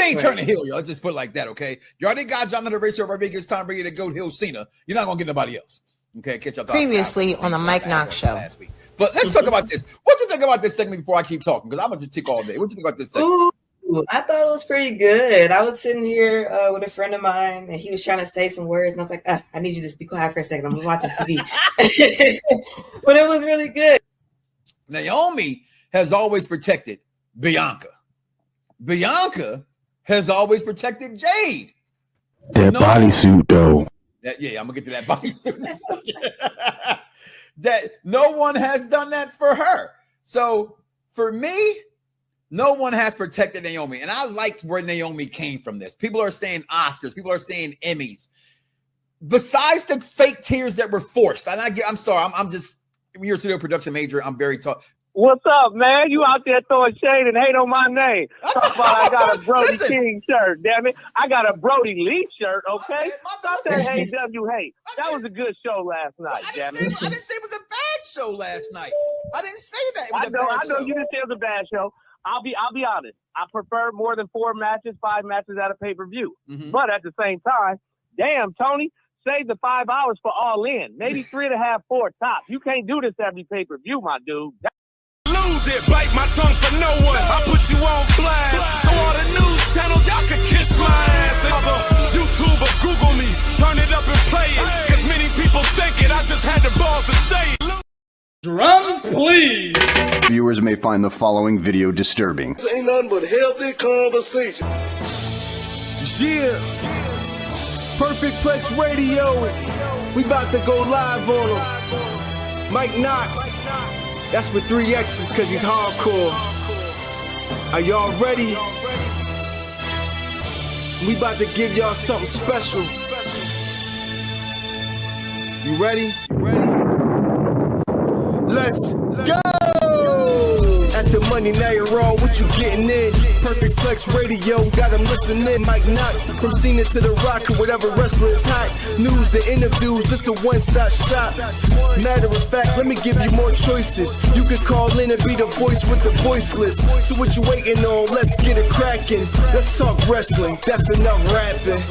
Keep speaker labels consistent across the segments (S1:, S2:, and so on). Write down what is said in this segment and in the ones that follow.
S1: ain't turning heel, y'all. Let's just put it like that, okay? You already got Jonathan Rachel Rodriguez, Tom Brady, the GOAT, Hill, Cena. You're not going to get nobody else. Okay, catch y'all.
S2: Previously on the Mike Knoxxx Show.
S1: Last week. But let's talk about this. What you think about this segment before I keep talking? Because I'm going to just tick all day. What you think about this segment?
S3: Ooh, I thought it was pretty good. I was sitting here with a friend of mine, and he was trying to say some words, and I was like, I need you to just be quiet for a second. I'm watching TV. But it was really good.
S1: Naomi has always protected Bianca. Bianca has always protected Jade.
S4: That bodysuit, though.
S1: Yeah, I'm going to get to that bodysuit. That no one has done that for her. So for me, no one has protected Naomi. And I liked where Naomi came from this. People are saying Oscars. People are saying Emmys. Besides the fake tears that were forced. And I'm sorry. I'm just, you're a studio production major. I'm very tough.
S5: What's up, man? You out there throwing shade and hate on my name. Talk about I got a Brody King shirt, damn it. I got a Brody Lee shirt, okay? Stop that AW hate. That was a good show last night, damn it.
S1: I didn't say it was a bad show last night. I didn't say that it was
S5: I know you didn't say it was a bad show. I'll be honest. I prefer more than 5 matches at a pay-per-view. Mm-hmm. But at the same time, damn, Tony, save the 5 hours for All In. Maybe 3.5, 4 tops. You can't do this every pay-per-view, my dude.
S6: Lose it, bite my tongue for no one. I put you on blast. So all the news channels, y'all can kiss my ass. YouTube or Google me, turn it up and play it. Cause many people think it, I just had the balls to say it.
S7: Drums, please.
S8: Viewers may find the following video disturbing.
S9: This ain't nothing but healthy conversation.
S10: Yeah. Perfect Plex Radio. We about to go live on him. Mike Knoxxx. That's for 3 X's because he's hardcore. Are y'all ready? We about to give y'all something special. You ready? Let's go! At the Money Night Raw, what you getting in? Perfect Plex Radio, got them listening. Mike Knoxxx, from Cena to The Rock, or whatever wrestler is hot. News and interviews, it's a one-stop shop. Matter of fact, let me give you more choices. You can call in and be the voice with the voiceless. So what you waiting on? Let's get it cracking. Let's talk wrestling, that's enough rapping.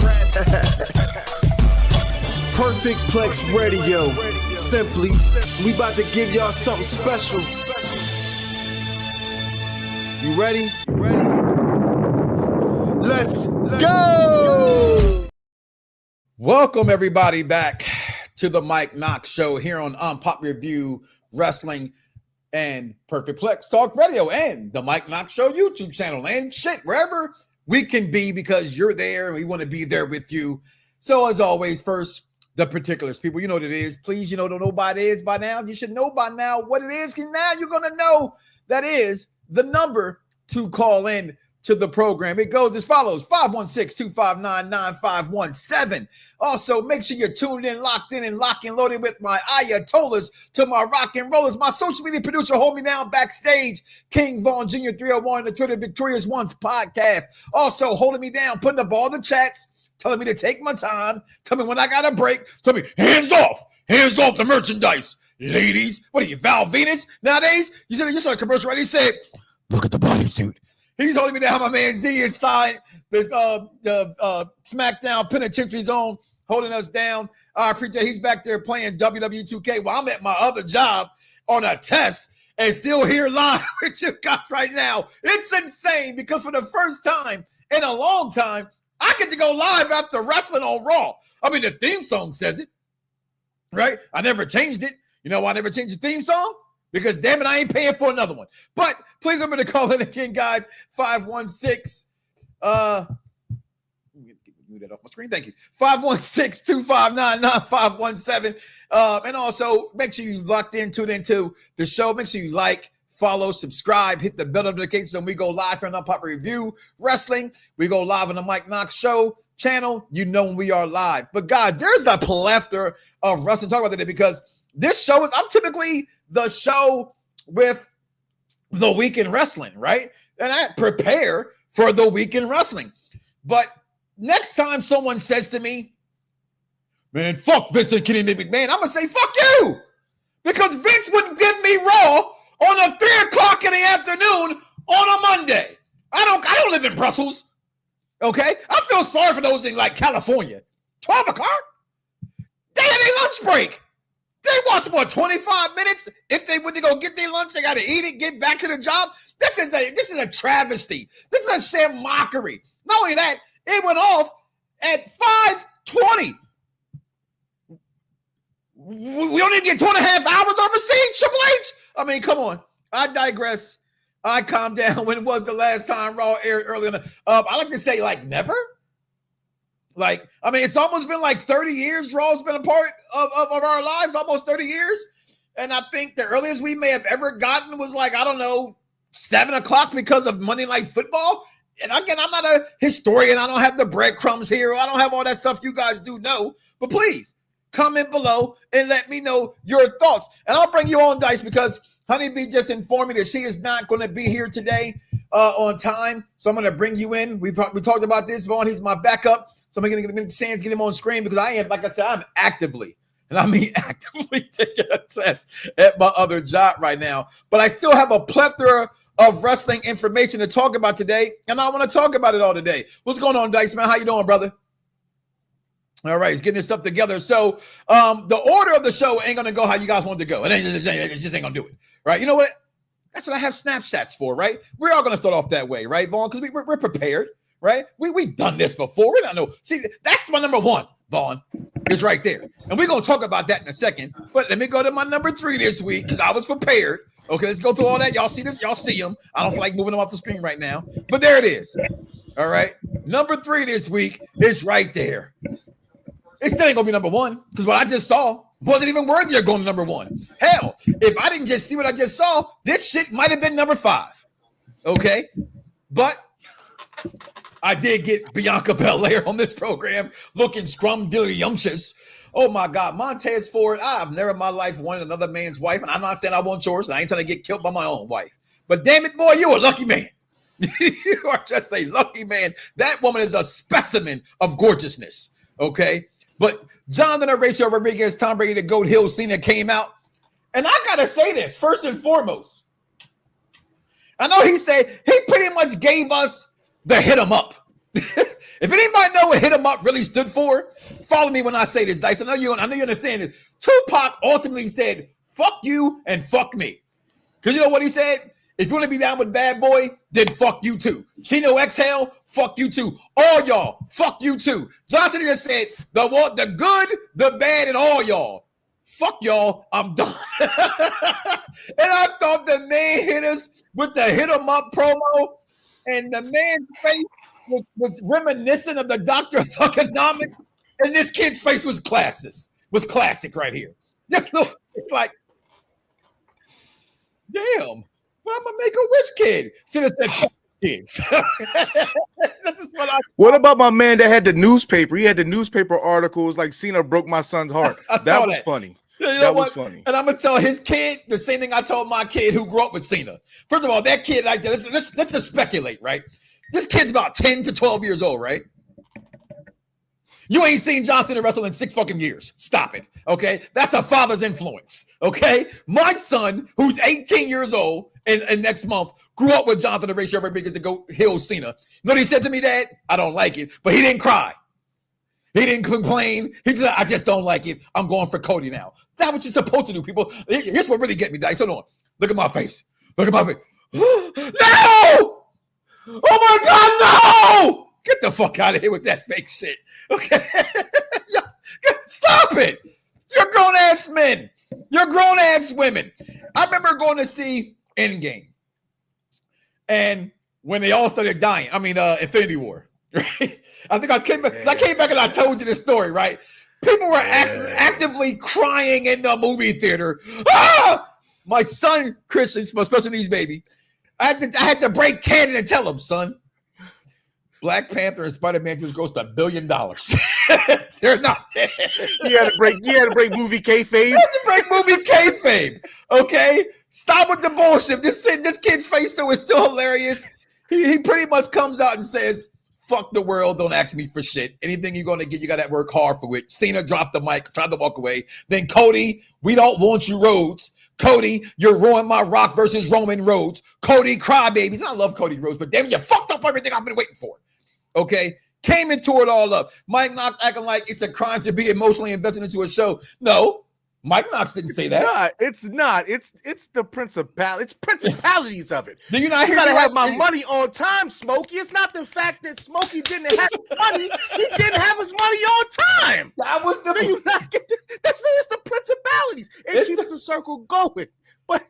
S10: Perfect Plex Radio. Simply, we about to give y'all something special. You ready? Let's go!
S1: Welcome everybody back to the Mike Knoxxx Show here on Pop Review Wrestling and Perfect Plex Talk Radio and the Mike Knoxxx Show YouTube channel and shit, wherever we can be because you're there and we want to be there with you. So as always, first, the particulars. People, you know what it is. Please, you know what it is by now. You should know by now what it is. Now you're going to know that is the number to call in to the program. It goes as follows: 516-259-9517. Also, make sure you're tuned in, locked in, and lock and loaded with my Ayatollahs to my rock and rollers. My social media producer, hold me down backstage, King Vaughn Jr. 301, the Twitter Victorious Ones podcast. Also, holding me down, putting up all the chats, telling me to take my time, tell me when I got a break, tell me hands off the merchandise. Ladies, what are you, Val Venus? Nowadays, you saw a commercial, right? He said, look at the bodysuit. He's holding me down. My man Z inside the SmackDown Penitentiary Zone, holding us down. I appreciate he's back there playing WWE 2K while I'm at my other job on a test and still here live with you guys right now. It's insane because for the first time in a long time, I get to go live after wrestling on Raw. I mean, the theme song says it, right? I never changed it. You know why I never changed the theme song? Because, damn it, I ain't paying for another one. But please remember to call in again, guys. 516. Let me get that off my screen. Thank you. 516-259-9517. And also, make sure you locked in, tuned into the show. Make sure you like, follow, subscribe, hit the bell notifications when we go live on Pop Review Wrestling. We go live on the Mike Knoxxx Show channel. You know when we are live. But, guys, there's a plethora of wrestling talk about today because this show is, I'm typically the show with the week in wrestling, right? And I prepare for the week in wrestling. But next time someone says to me, man, fuck Vince and Kenny McMahon, I'm going to say, fuck you. Because Vince wouldn't give me Raw on a 3 o'clock in the afternoon on a Monday. I don't live in Brussels. Okay? I feel sorry for those in like California. 12 o'clock? They had a lunch break. They watch what, 25 minutes? When they go get their lunch, they gotta eat it, get back to the job. This is a travesty. This is a sham mockery. Not only that, it went off at 5:20. We only get 2.5 hours overseas, Triple H. I mean, come on. I digress. I calmed down. When was the last time Raw aired early in the I like to say like never. Like, I mean, it's almost been like 30 years. Raw's been a part of our lives, almost 30 years. And I think the earliest we may have ever gotten was like, I don't know, 7 o'clock because of Monday Night Football. And again, I'm not a historian. I don't have the breadcrumbs here. I don't have all that stuff you guys do know. But please, comment below and let me know your thoughts. And I'll bring you on, Dice, because Honeybee just informed me that she is not going to be here today on time. So I'm going to bring you in. We talked about this, Vaughn. He's my backup. So I'm going to get Sands, get him on screen because I am, like I said, I'm actively, and I mean actively taking a test at my other job right now. But I still have a plethora of wrestling information to talk about today, and I want to talk about it all today. What's going on, Dice, man? How you doing, brother? All right, he's getting his stuff together. So the order of the show ain't going to go how you guys want it to go. And it just ain't going to do it, right? You know what? That's what I have Snapchats for, right? We're all going to start off that way, right, Vaughn? Because we're prepared, right? We've done this before. We don't know. See, that's my number one, Vaughn, is right there. And we're going to talk about that in a second. But let me go to my number 3 this week because I was prepared. Okay, let's go through all that. Y'all see this? Y'all see them. I don't feel like moving them off the screen right now. But there it is. All right. Number 3 this week is right there. It still ain't going to be number 1 because what I just saw wasn't even worthy of going to number 1. Hell, if I didn't just see what I just saw, this shit might have been number 5. Okay? But I did get Bianca Belair on this program looking scrum-dilly-yumptious. Oh, my God. Montez Ford, I have never in my life wanted another man's wife, and I'm not saying I want yours, and I ain't trying to get killed by my own wife. But damn it, boy, you're a lucky man. You are just a lucky man. That woman is a specimen of gorgeousness. Okay? But Jonathan Horatio Rodriguez, Tom Brady, the GOAT, Hill, Cena came out. And I got to say this, first and foremost. I know he said he pretty much gave us the hit 'em up. If anybody know what hit 'em up really stood for, follow me when I say this, Dice. I know you understand it. Tupac ultimately said, fuck you and fuck me. Because you know what he said? If you want to be down with Bad Boy, then fuck you too. Chino Exhale, fuck you too. All y'all, fuck you too. Johnson just said, the good, the bad, and all y'all. Fuck y'all, I'm done. And I thought the man hit us with the hit 'em up promo, and the man's face was reminiscent of the Dr. Thugonomics, and this kid's face was classic right here. Just look, it's like, damn. I'm a Make-A-Wish kid. Should have said kids. That's just what
S11: about my man that had the newspaper? He had the newspaper articles like Cena broke my son's heart.
S1: That
S11: was funny.
S1: You know
S11: that
S1: what?
S11: was funny.
S1: And I'm gonna tell his kid the same thing I told my kid who grew up with Cena. First of all, that kid like that. Let's just speculate, right? This kid's about 10 to 12 years old, right? You ain't seen John Cena wrestle in 6 fucking years. Stop it, okay? That's a father's influence, okay? My son, who's 18 years old and next month, grew up with Jonathan Horatio Rodriguez to go Hill Cena. You know what he said to me, Dad? I don't like it, but he didn't cry. He didn't complain. He said, I just don't like it. I'm going for Cody now. That's what you're supposed to do, people. Here's what really get me, Dice. Hold on. Look at my face. Look at my face. No! Oh, my God, no! Get the fuck out of here with that fake shit. Okay? Stop it. You're grown-ass men. You're grown-ass women. I remember going to see Endgame. And when they all started dying, Infinity War. Right? I think I came back and I told you this story, right? People were actively crying in the movie theater. Ah! My son, Christian, my special needs baby, I had to break canon and tell him, son, Black Panther and Spider-Man just grossed $1 billion. They're not dead.
S11: You had to break movie kayfabe.
S1: You had to break movie kayfabe. Okay? Stop with the bullshit. This kid's face though is still hilarious. He pretty much comes out and says, fuck the world, don't ask me for shit. Anything you're going to get, you got to work hard for it. Cena dropped the mic, tried to walk away. Then Cody, we don't want you Rhodes. Cody, you're ruining my Rock versus Roman Rhodes. Cody, crybabies. I love Cody Rhodes, but damn it, you fucked up everything I've been waiting for. Okay, came and tore it all up. Mike Knoxxx acting like it's a crime to be emotionally invested into a show. No, Mike Knoxxx didn't say that.
S11: It's not. It's the principality. It's principalities of it.
S1: Do you not hear?
S11: I gotta have my money on time, Smokey. It's not the fact that Smokey didn't have money. He didn't have his money on time.
S1: That was the.
S11: Do you not get it's the principalities. It keeps the circle going. But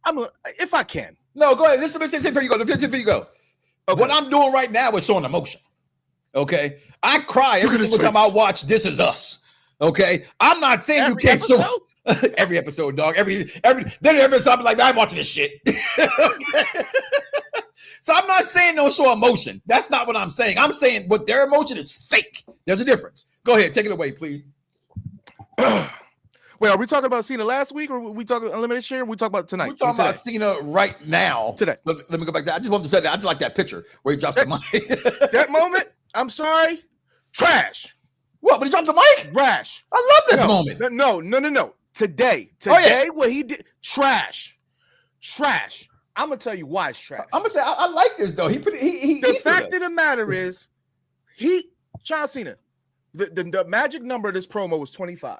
S11: I'm if I can.
S1: No, go ahead. Listen, before you go. Before you go. Okay. What I'm doing right now is showing emotion. Okay, I cry every single time I watch This Is Us. Okay, I'm not saying every you can't show every episode, dog. Every episode, I'm like, I'm watching this shit. Okay? So I'm not saying don't show emotion. That's not what I'm saying. I'm saying what their emotion is fake. There's a difference. Go ahead, take it away, please.
S11: Wait, are we talking about Cena last week, or are we talking elimination? Or we talking about tonight?
S1: We're talking about Cena right now.
S11: Today.
S1: Let me go back there. I just want to say that. I just like that picture where he drops the mic.
S11: That moment, I'm sorry, trash.
S1: What? But he dropped the mic?
S11: Trash.
S1: I love this moment.
S11: No. Today, what he did, trash. I'm gonna tell you why it's trash.
S1: I'm gonna say I like this though.
S11: The fact of the matter is, John Cena, the magic number of this promo was 25.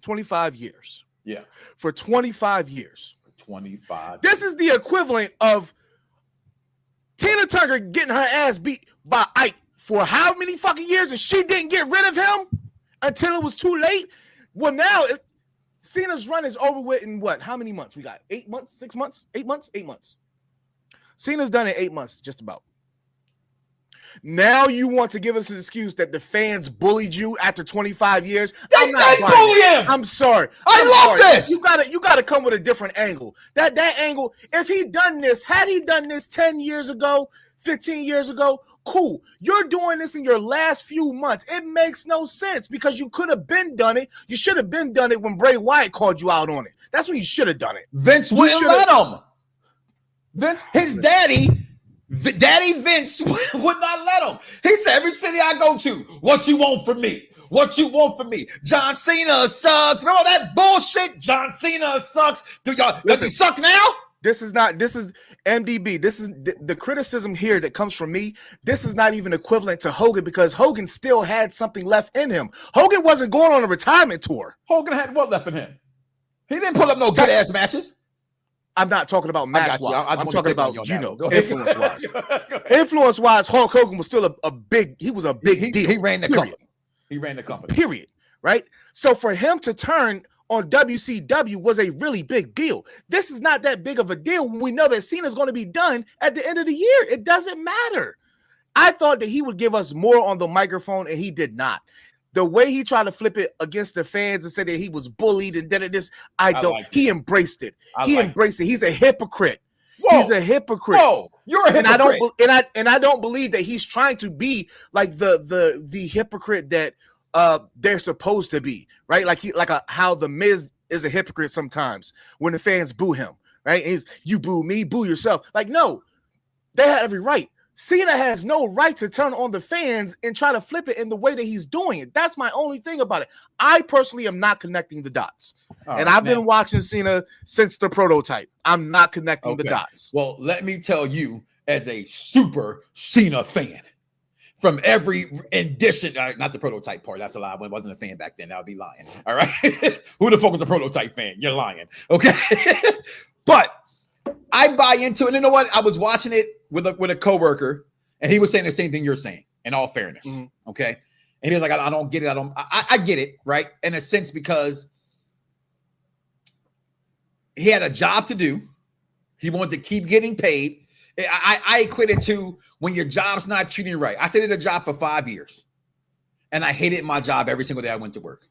S11: 25 years.
S1: Yeah.
S11: For 25 years.
S1: 25.
S11: This is the equivalent of Tina Turner getting her ass beat by Ike for how many fucking years, and she didn't get rid of him until it was too late. Well, now Cena's run is over with in what? How many months? We got 8 months, 6 months, 8 months, 8 months. Cena's done it 8 months, just about. Now you want to give us an excuse that the fans bullied you after 25 years?
S1: They bully him.
S11: I'm sorry.
S1: I love this.
S11: You gotta come with a different angle. That angle, if he done this, had he done this 10 years ago, 15 years ago, cool. You're doing this in your last few months. It makes no sense because you could have been done it. You should have been done it when Bray Wyatt called you out on it. That's when you should have done it.
S1: Vince wouldn't let him. Vince, his Daddy Vince would not let him. He said, every city I go to, what you want from me? What you want from me? John Cena sucks. Remember that bullshit? John Cena sucks. Does he suck now?
S11: This is MDB. This is the criticism here that comes from me. This is not even equivalent to Hogan because Hogan still had something left in him. Hogan wasn't going on a retirement tour.
S1: Hogan had what left in him? He didn't put up no good ass matches.
S11: I'm not talking about match-wise. I'm talking about, influence-wise. Influence-wise, Hulk Hogan was still a big deal.
S1: He ran the company. He ran the company.
S11: Period. Right? So for him to turn on WCW was a really big deal. This is not that big of a deal when we know that Cena's going to be done at the end of the year. It doesn't matter. I thought that he would give us more on the microphone, and he did not. The way he tried to flip it against the fans and say that he was bullied and did this, he embraced it. Embraced it. He's a hypocrite.
S1: Whoa.
S11: He's a hypocrite.
S1: Whoa, you're a hypocrite.
S11: And I don't believe that he's trying to be like the hypocrite that they're supposed to be, right? How the Miz is a hypocrite sometimes when the fans boo him, right? And you boo me, boo yourself. Like, no, they had every right. Cena has no right to turn on the fans and try to flip it in the way that he's doing it. That's my only thing about it. I personally am not connecting the dots. I've been watching Cena since the prototype. I'm not connecting the dots.
S1: Well, let me tell you, as a super Cena fan, from every edition, not the prototype part, that's a lie. I wasn't a fan back then. That would be lying. All right. Who the fuck was a prototype fan? You're lying. Okay. But I buy into it. And you know what? I was watching it with a coworker, and he was saying the same thing you're saying, in all fairness. Mm-hmm. Okay. And he was like, I don't get it. I get it, right? In a sense, because he had a job to do. He wanted to keep getting paid. I equate it to when your job's not treating you right. I stayed at a job for 5 years, and I hated my job every single day I went to work.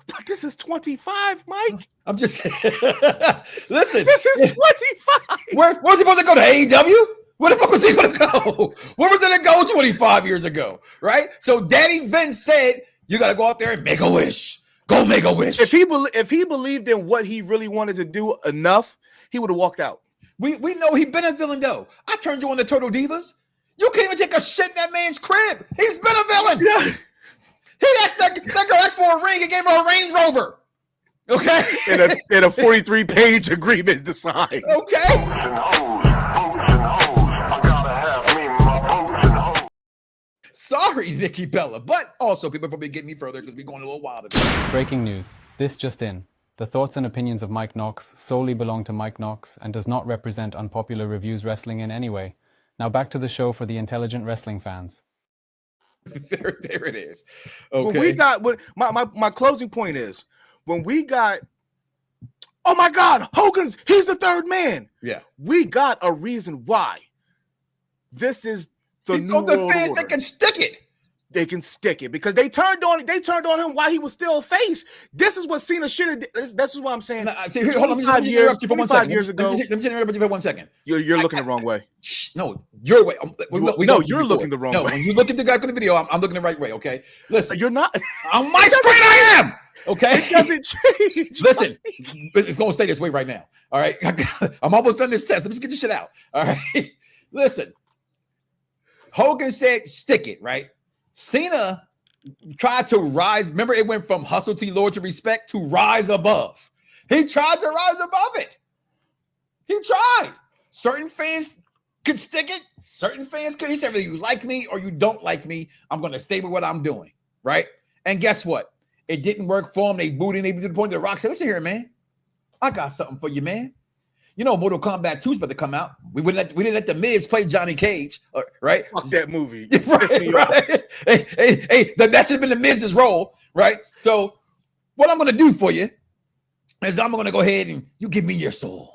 S11: But this is 25, Mike.
S1: I'm just listen.
S11: This is 25.
S1: Where's he supposed to go to AEW? Where the fuck was he going to go? Where was he to go 25 years ago? Right? So Daddy Vince said, you got to go out there and make a wish. Go make a wish.
S11: If he believed in what he really wanted to do enough, he would have walked out.
S1: We know he's been a villain, though. I turned you on the Turtle Divas. You can't even take a shit in that man's crib. He's been a villain. Yeah. That girl asked for a ring and gave her a Range Rover. Okay?
S11: in a 43-page agreement to sign.
S1: Okay? Sorry, Nikki Bella. But also, people probably get any further because we're going a little wild today.
S12: Breaking news. This just in. The thoughts and opinions of Mike Knoxxx solely belong to Mike Knoxxx and does not represent Unpopular Reviews Wrestling in any way. Now back to the show for the intelligent wrestling fans.
S1: There it is. Okay.
S11: When we got my closing point is when we got, oh my God, he's the third man.
S1: Yeah.
S11: We got a reason why. This is the new
S1: the
S11: world
S1: fans
S11: order.
S1: that can stick it.
S11: They can stick it because they turned on him while he was still a face. This is what Cena should have. This is what I'm saying.
S1: See, here, hold on. Let me interrupt you for 1 second.
S11: Years ago.
S1: Let me interrupt you for 1 second.
S11: You're looking the wrong way.
S1: No, your way.
S11: You're looking the wrong way.
S1: When you look at the guy on the video, I'm looking the right way. Okay, listen.
S11: You're not.
S1: On my screen, I am. Okay,
S11: it doesn't change.
S1: Listen, it's gonna stay this way right now. All right, I'm almost done this test. Let me just get this shit out. All right, listen. Hogan said, "Stick it." Right. Cena tried to rise. Remember, it went from hustle to loyal to respect to rise above. He tried to rise above it. He tried. Certain fans could stick it. Certain fans could. He said, whether you like me or you don't like me, I'm going to stay with what I'm doing. Right? And guess what? It didn't work for him. They booed him. They to the point that The Rock said, listen here, man. I got something for you, man. You know, Mortal Kombat 2 is about to come out. We didn't let The Miz play Johnny Cage, right?
S11: Fuck that movie.
S1: right. Hey, that should have been The Miz's role, right? So what I'm going to do for you is I'm going to go ahead and you give me your soul.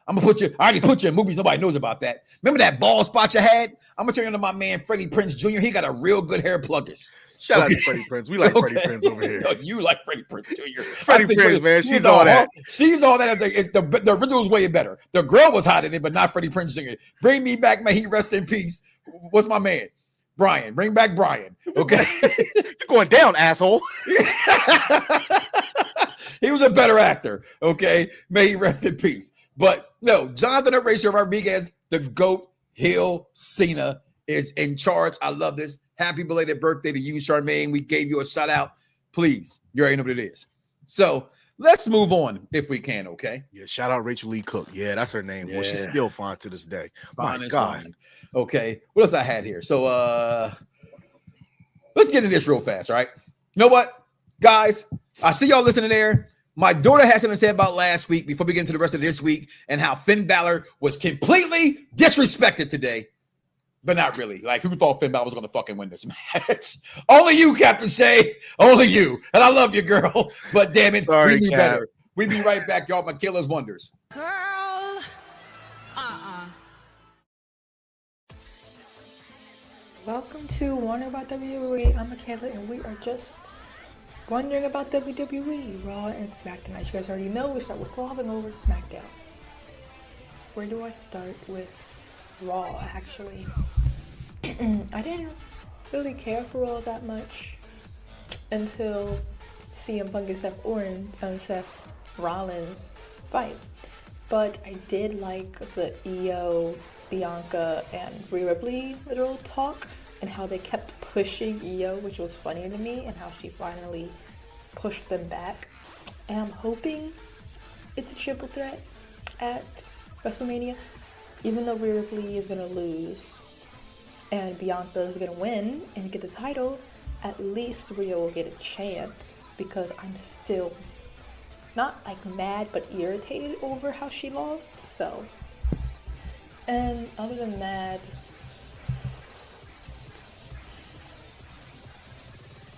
S1: I already put you in movies. Nobody knows about that. Remember that ball spot you had? I'm going to turn you to my man, Freddie Prinze Jr. He got a real good hair pluggus.
S11: Shout out to Freddie Prinze. We like Freddie Prinze over here.
S1: No, you like Freddie Prinze Jr.
S11: Freddie Prinze, man. She's all that.
S1: She's all that. The original was way better. The girl was hot in it, but not Freddie Prinze Jr. Bring me back, man. He rest in peace. What's my man? Brian. Bring back Brian. Okay.
S11: You're going down, asshole.
S1: He was a better actor. Okay. May he rest in peace. But no, Jonathan Horatio Rodriguez, the GOAT, Hill, Cena is in charge. I love this. Happy belated birthday to you, Charmaine. We gave you a shout out. Please, you already know what it is. So let's move on if we can, okay?
S11: Yeah, shout out Rachel Lee Cook. Yeah, that's her name. Yeah. Well, she's still fine to this day.
S1: Fine. Okay, what else I had here? So let's get into this real fast, all right? You know what, guys? I see y'all listening there. My daughter had something to say about last week before we get into the rest of this week and how Finn Balor was completely disrespected today. But not really. Like, who thought Finn Balor was going to fucking win this match? Only you, Captain Shay. Only you. And I love you, girl. But damn it,
S11: sorry,
S1: we knew better. We'll be right back, y'all. Michaela's Wonders.
S2: Girl.
S13: Welcome to Wondering About WWE. I'm Michaela, and we are just wondering about WWE, Raw and SmackDown. As you guys already know, we start with Raw and over to SmackDown. Where do I start with Raw, actually? I didn't really care for Raw that much until CM Punk and Seth Rollins fight. But I did like the Io, Bianca, and Rhea Ripley little talk and how they kept pushing Io, which was funny to me, and how she finally pushed them back. And I'm hoping it's a triple threat at WrestleMania. Even though Rhea Ripley is going to lose and Bianca is going to win and get the title, at least Rhea will get a chance, because I'm still not like mad but irritated over how she lost. So, and other than that,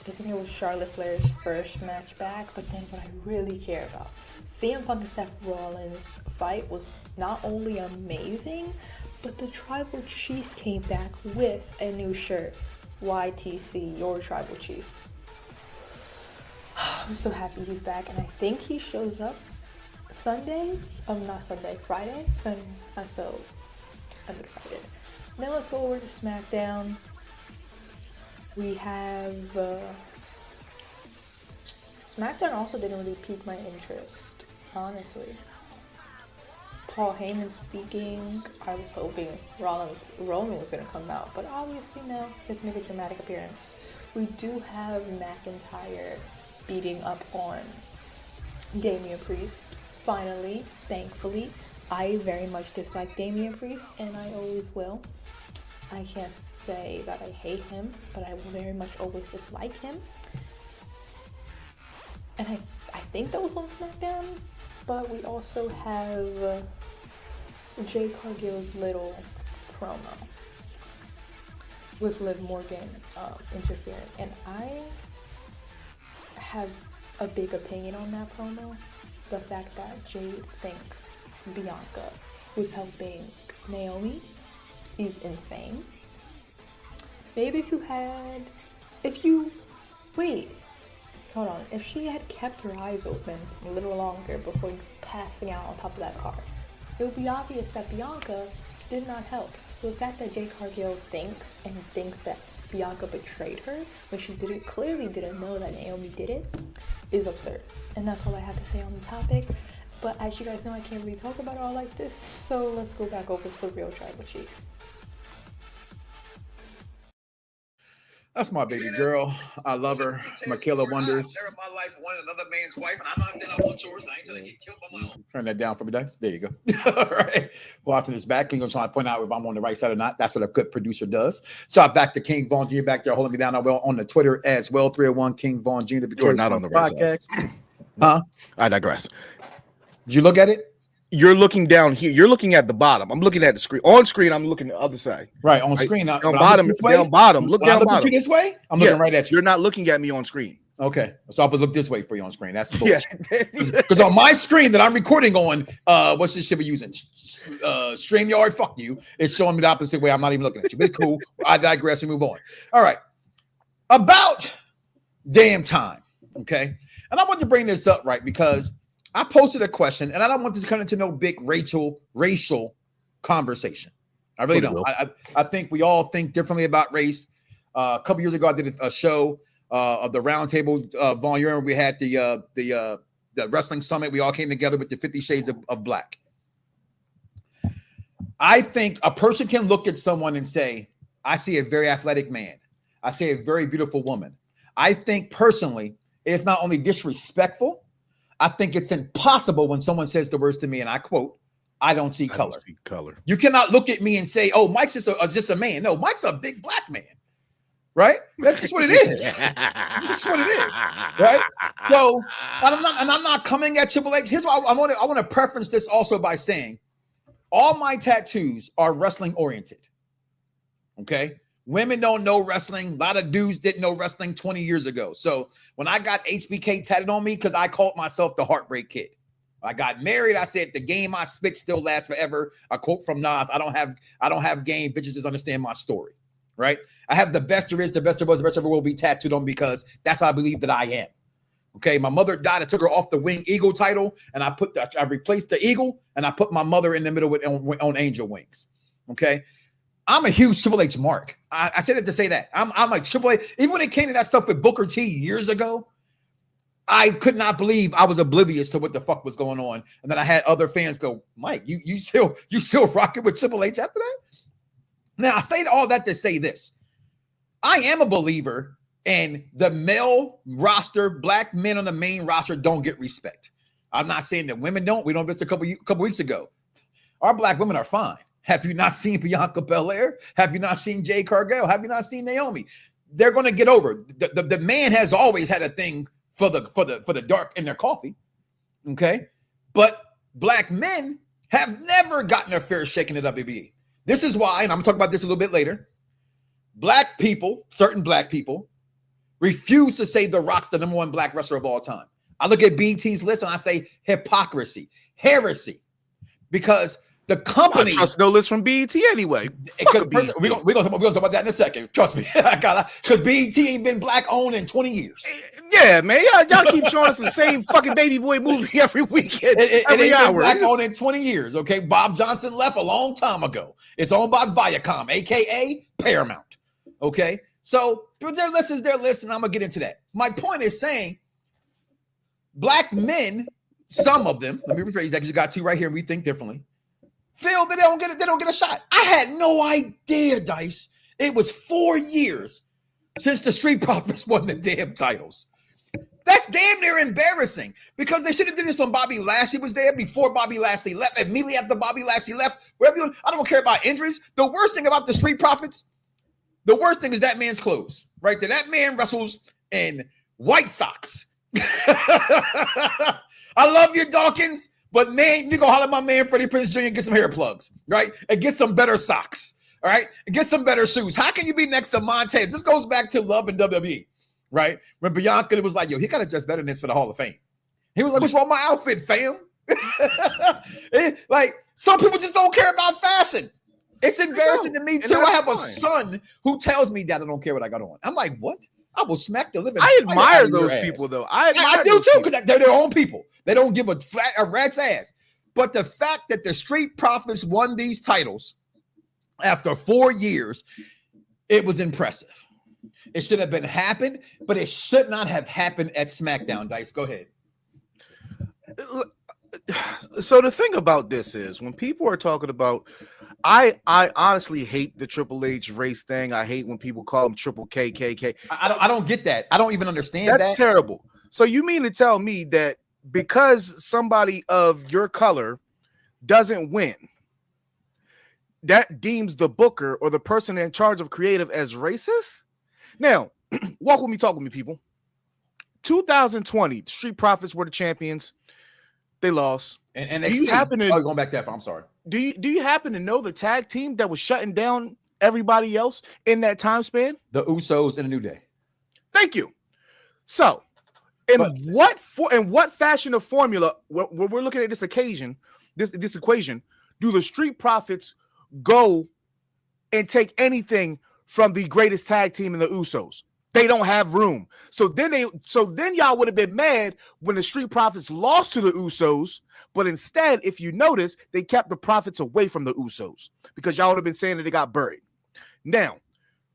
S13: I think it was Charlotte Flair's first match back, but then what I really care about, CM Punk and Seth Rollins fight was not only amazing, but the Tribal Chief came back with a new shirt. YTC, your Tribal Chief. I'm so happy he's back, and I think he shows up Friday. So I'm excited. Now let's go over to SmackDown. We have SmackDown also didn't really pique my interest, honestly. Paul Heyman speaking. I was hoping Roman was going to come out, but obviously no. Let's make a dramatic appearance. We do have McIntyre beating up on Damian Priest. Finally, thankfully. I very much dislike Damian Priest, and I always will. I can't say that I hate him, but I will very much always dislike him. And I think that was on SmackDown, but we also have Jade Cargill's little promo with Liv Morgan interfering, and I have a big opinion on that promo. The fact that Jade thinks Bianca was helping Naomi is insane. Maybe if she had kept her eyes open a little longer before passing out on top of that car, it would be obvious that Bianca did not help. So the fact that Jade Cargill thinks that Bianca betrayed her when she clearly didn't know that Naomi did it is absurd. And that's all I have to say on the topic. But as you guys know, I can't really talk about it all like this, so let's go back over to the real Tribal Chief.
S1: That's my baby girl. I love her. Michaela Wonders.
S14: My life one another man's wife, and I'm not saying I want yours. And I ain't trying to get killed by my own.
S1: Turn that down for me, Dice. There you go. All right. Watching this back, King gonna try to point out if I'm on the right side or not. That's what a good producer does. Shout back to King Vaughn Jr. back there holding me down on the Twitter as well. 301 King Vaughn Jr.
S11: You are not on the right side.
S1: Huh?
S11: I digress.
S1: Did you look at it?
S11: You're looking down here. You're looking at the bottom. I'm looking at the screen. On screen, I'm looking at the other side.
S1: Right, on screen.
S11: Down bottom. Down bottom. Look down bottom.
S1: You this way? I'm looking right at you.
S11: You're not looking at me on screen.
S1: Okay. So I'll look this way for you on screen. That's bullshit. Because on my screen that I'm recording on, what's this shit we're using? StreamYard, fuck you. It's showing me the opposite way. I'm not even looking at you. But it's cool. I digress and move on. All right. About damn time. Okay. And I want to bring this up, right? Because I posted a question, and I don't want this to turn into no big racial conversation. I really don't. I think we all think differently about race. A couple years ago, I did a show of the roundtable. Vaughn, you remember we had the wrestling summit. We all came together with the 50 Shades of Black. I think a person can look at someone and say, I see a very athletic man. I see a very beautiful woman. I think personally, it's not only disrespectful, I think it's impossible when someone says the words to me, and I quote, I don't see color. You cannot look at me and say, oh, Mike's just a man. No, Mike's a big black man, right? That's just what it is. This is what it is, right? So, I'm not coming at Triple H. Here's what I want to preference this also by saying, all my tattoos are wrestling oriented, okay? Women don't know wrestling. A lot of dudes didn't know wrestling 20 years ago. So when I got HBK tatted on me, because I called myself the Heartbreak Kid. I got married. I said the game I spit still lasts forever. A quote from Nas: I don't have game. Bitches just understand my story. Right? I have the best there is, the best there was, the best ever will be tattooed on me because that's how I believe that I am. Okay. My mother died. I took her off the Wing Eagle title, and I replaced the eagle, and I put my mother in the middle with on angel wings. Okay. I'm a huge Triple H mark. I said it to say that. I'm like Triple H. Even when it came to that stuff with Booker T years ago, I could not believe I was oblivious to what the fuck was going on. And then I had other fans go, Mike, you still rocking with Triple H after that? Now, I say all that to say this. I am a believer in the male roster. Black men on the main roster don't get respect. I'm not saying that women don't. We don't. It's a couple weeks ago. Our black women are fine. Have you not seen Bianca Belair? Have you not seen Jade Cargill? Have you not seen Naomi? They're going to get over. The man has always had a thing for the dark in their coffee. Okay, but black men have never gotten a fair shake in the WWE. This is why, and I'm going to talk about this a little bit later. Black people, certain black people, refuse to say The Rock's the number one black wrestler of all time. I look at BT's list and I say hypocrisy, heresy, because the company.
S11: I trust no list from BET anyway.
S1: Because we're gonna talk about that in a second. Trust me, because BET ain't been black owned in 20 years.
S11: Yeah, man, y'all keep showing us the same fucking baby boy movie every weekend, every
S1: it
S11: hour.
S1: Been black owned in 20 years. Okay, Bob Johnson left a long time ago. It's owned by Viacom, aka Paramount. Okay, so their list is their list, and I'm gonna get into that. My point is saying, black men, some of them. Let me rephrase that because you got two right here, and we think differently. Feel that they don't get a shot. I had no idea, Dice. It was 4 years since the Street Profits won the damn titles. That's damn near embarrassing because they should have did this when Bobby Lashley was there, before Bobby Lashley left, immediately after Bobby Lashley left. Whatever I don't care about injuries. The worst thing about the Street Profits, The worst thing is that man's clothes, right? That man wrestles in white socks. I love you, Dawkins, but man, you go holler at my man Freddie Prinze Jr. and get some hair plugs, right? And get some better socks, all right? And get some better shoes. How can you be next to Montez? This goes back to Love and WWE, right? When Bianca was like, yo, he got to dress better than this for the Hall of Fame. He was like, what's wrong with my outfit, fam? Like, some people just don't care about fashion. It's embarrassing to me, too. I have a son who tells me that I don't care what I got on. I'm like, what? I will smack the living.
S11: I admire those people, though.
S1: I do too, because they're their own people. They don't give a rat's ass. But the fact that the Street Profits won these titles after 4 years, it was impressive. It should have been happened, but it should not have happened at SmackDown. Dice, go ahead.
S11: So the thing about this is, when people are talking about, I honestly hate the Triple H race thing. I hate when people call them Triple KKK.
S1: I don't get that. I don't even understand that.
S11: That's terrible. So you mean to tell me that because somebody of your color doesn't win, that deems the booker or the person in charge of creative as racist? Now, walk with me, talk with me, people. 2020, Street Profits were the champions. They lost.
S1: And
S11: do you happen to
S1: going back that far? I'm sorry.
S11: Do you happen to know the tag team that was shutting down everybody else in that time span?
S1: The Usos and the New Day.
S11: Thank you. So, in what fashion of formula, when we're looking at this occasion, this equation, do the Street Profits go and take anything from the greatest tag team in the Usos? They don't have room. So then y'all would have been mad when the Street Profits lost to the Usos, but instead, if you notice, they kept the Profits away from the Usos because y'all would have been saying that they got buried. Now,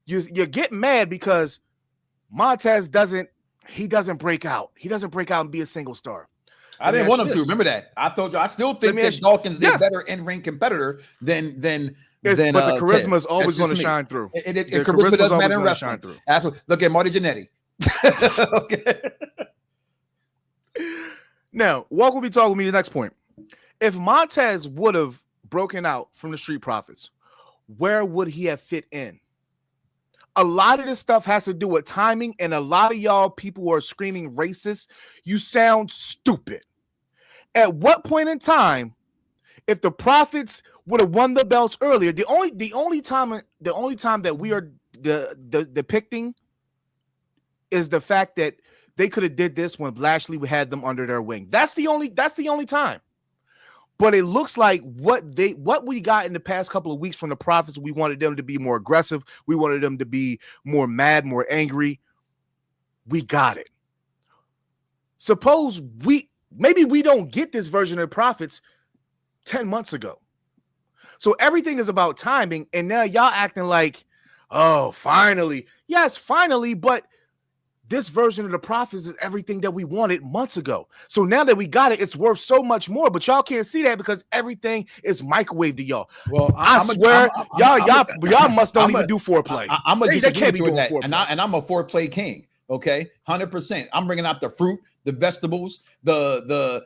S11: you get mad because Montez doesn't break out. He doesn't break out and be a single star.
S1: I didn't want him to. Remember that. I told you. I still think that Dawkins is a better in-ring competitor than but
S11: the charisma is always going to shine through.
S1: Charisma does matter in wrestling. Absolutely. Look at Marty Jannetty. Okay.
S11: Now, walk with me, talk with me. The next point. If Montez would have broken out from the Street Profits, where would he have fit in? A lot of this stuff has to do with timing, and a lot of y'all people who are screaming racist, you sound stupid. At what point in time, if the Profits would have won the belts earlier, the only time that we are depicting is the fact that they could have did this when Lashley had them under their wing. That's the only time. But it looks like what we got in the past couple of weeks from the Profits, we wanted them to be more aggressive. We wanted them to be more mad, more angry. We got it. Suppose maybe we don't get this version of the Profits 10 months ago. So everything is about timing, and now y'all acting like, oh, finally. Yes, finally, but this version of the Profits is everything that we wanted months ago. So now that we got it, it's worth so much more, but y'all can't see that because everything is microwaved to y'all. Well, I swear, y'all must don't even do foreplay.
S1: I'm going to disagree with that, and I'm a foreplay king, okay? 100%. I'm bringing out the fruit, the vegetables, the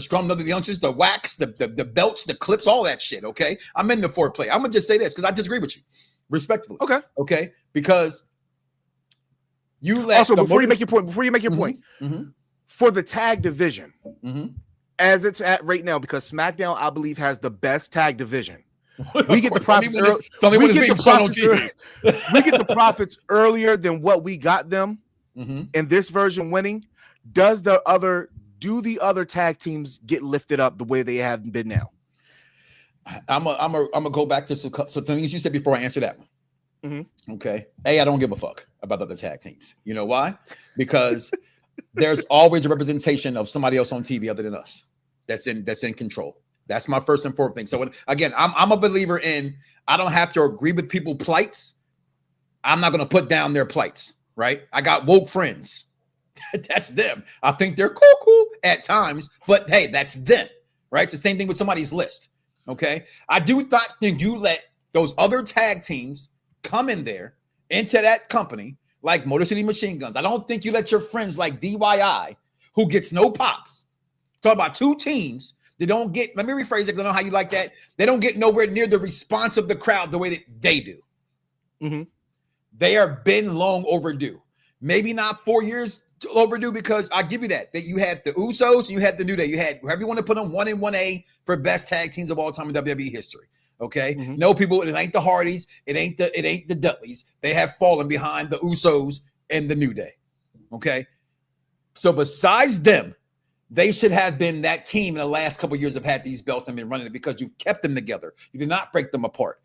S1: scrum of the youngsters, the wax, the belts, the clips, all that shit, okay? I'm in the foreplay. I'm going to just say this because I disagree with you, respectfully. Okay? Because you let
S11: also before you make your point, for the tag division, as it's at right now, because SmackDown, I believe, has the best tag division. We get the Profits we get the Profits earlier than what we got them in this version winning. Do the other tag teams get lifted up the way they have been now?
S1: I'm gonna go back to some things you said before I answer that one. Okay. I don't give a fuck about the other tag teams. You know why? Because there's always a representation of somebody else on TV other than us that's in control. That's my first and foremost thing. So again, I'm a believer in I don't have to agree with people's plights. I'm not going to put down their plights, right? I got woke friends. That's them. I think they're cool at times, but hey, that's them, right? It's the same thing with somebody's list. Okay. I do think you let those other tag teams come in there into that company like Motor City Machine Guns. I don't think you let your friends like DYI, who gets no pops, talk about two teams that don't get, let me rephrase it because I know how you like that. They don't get nowhere near the response of the crowd the way that they do. They are been long overdue. Maybe not 4 years overdue, because I give you that you had the Usos and you had the New Day. You had whoever you want to put on 1 and 1A for best tag teams of all time in WWE history. Okay, no, people, it ain't the Hardys, it ain't the Dudleys. They have fallen behind the Usos and the New Day. Okay, so besides them, they should have been that team in the last couple of years have had these belts and been running it, because you've kept them together. You did not break them apart.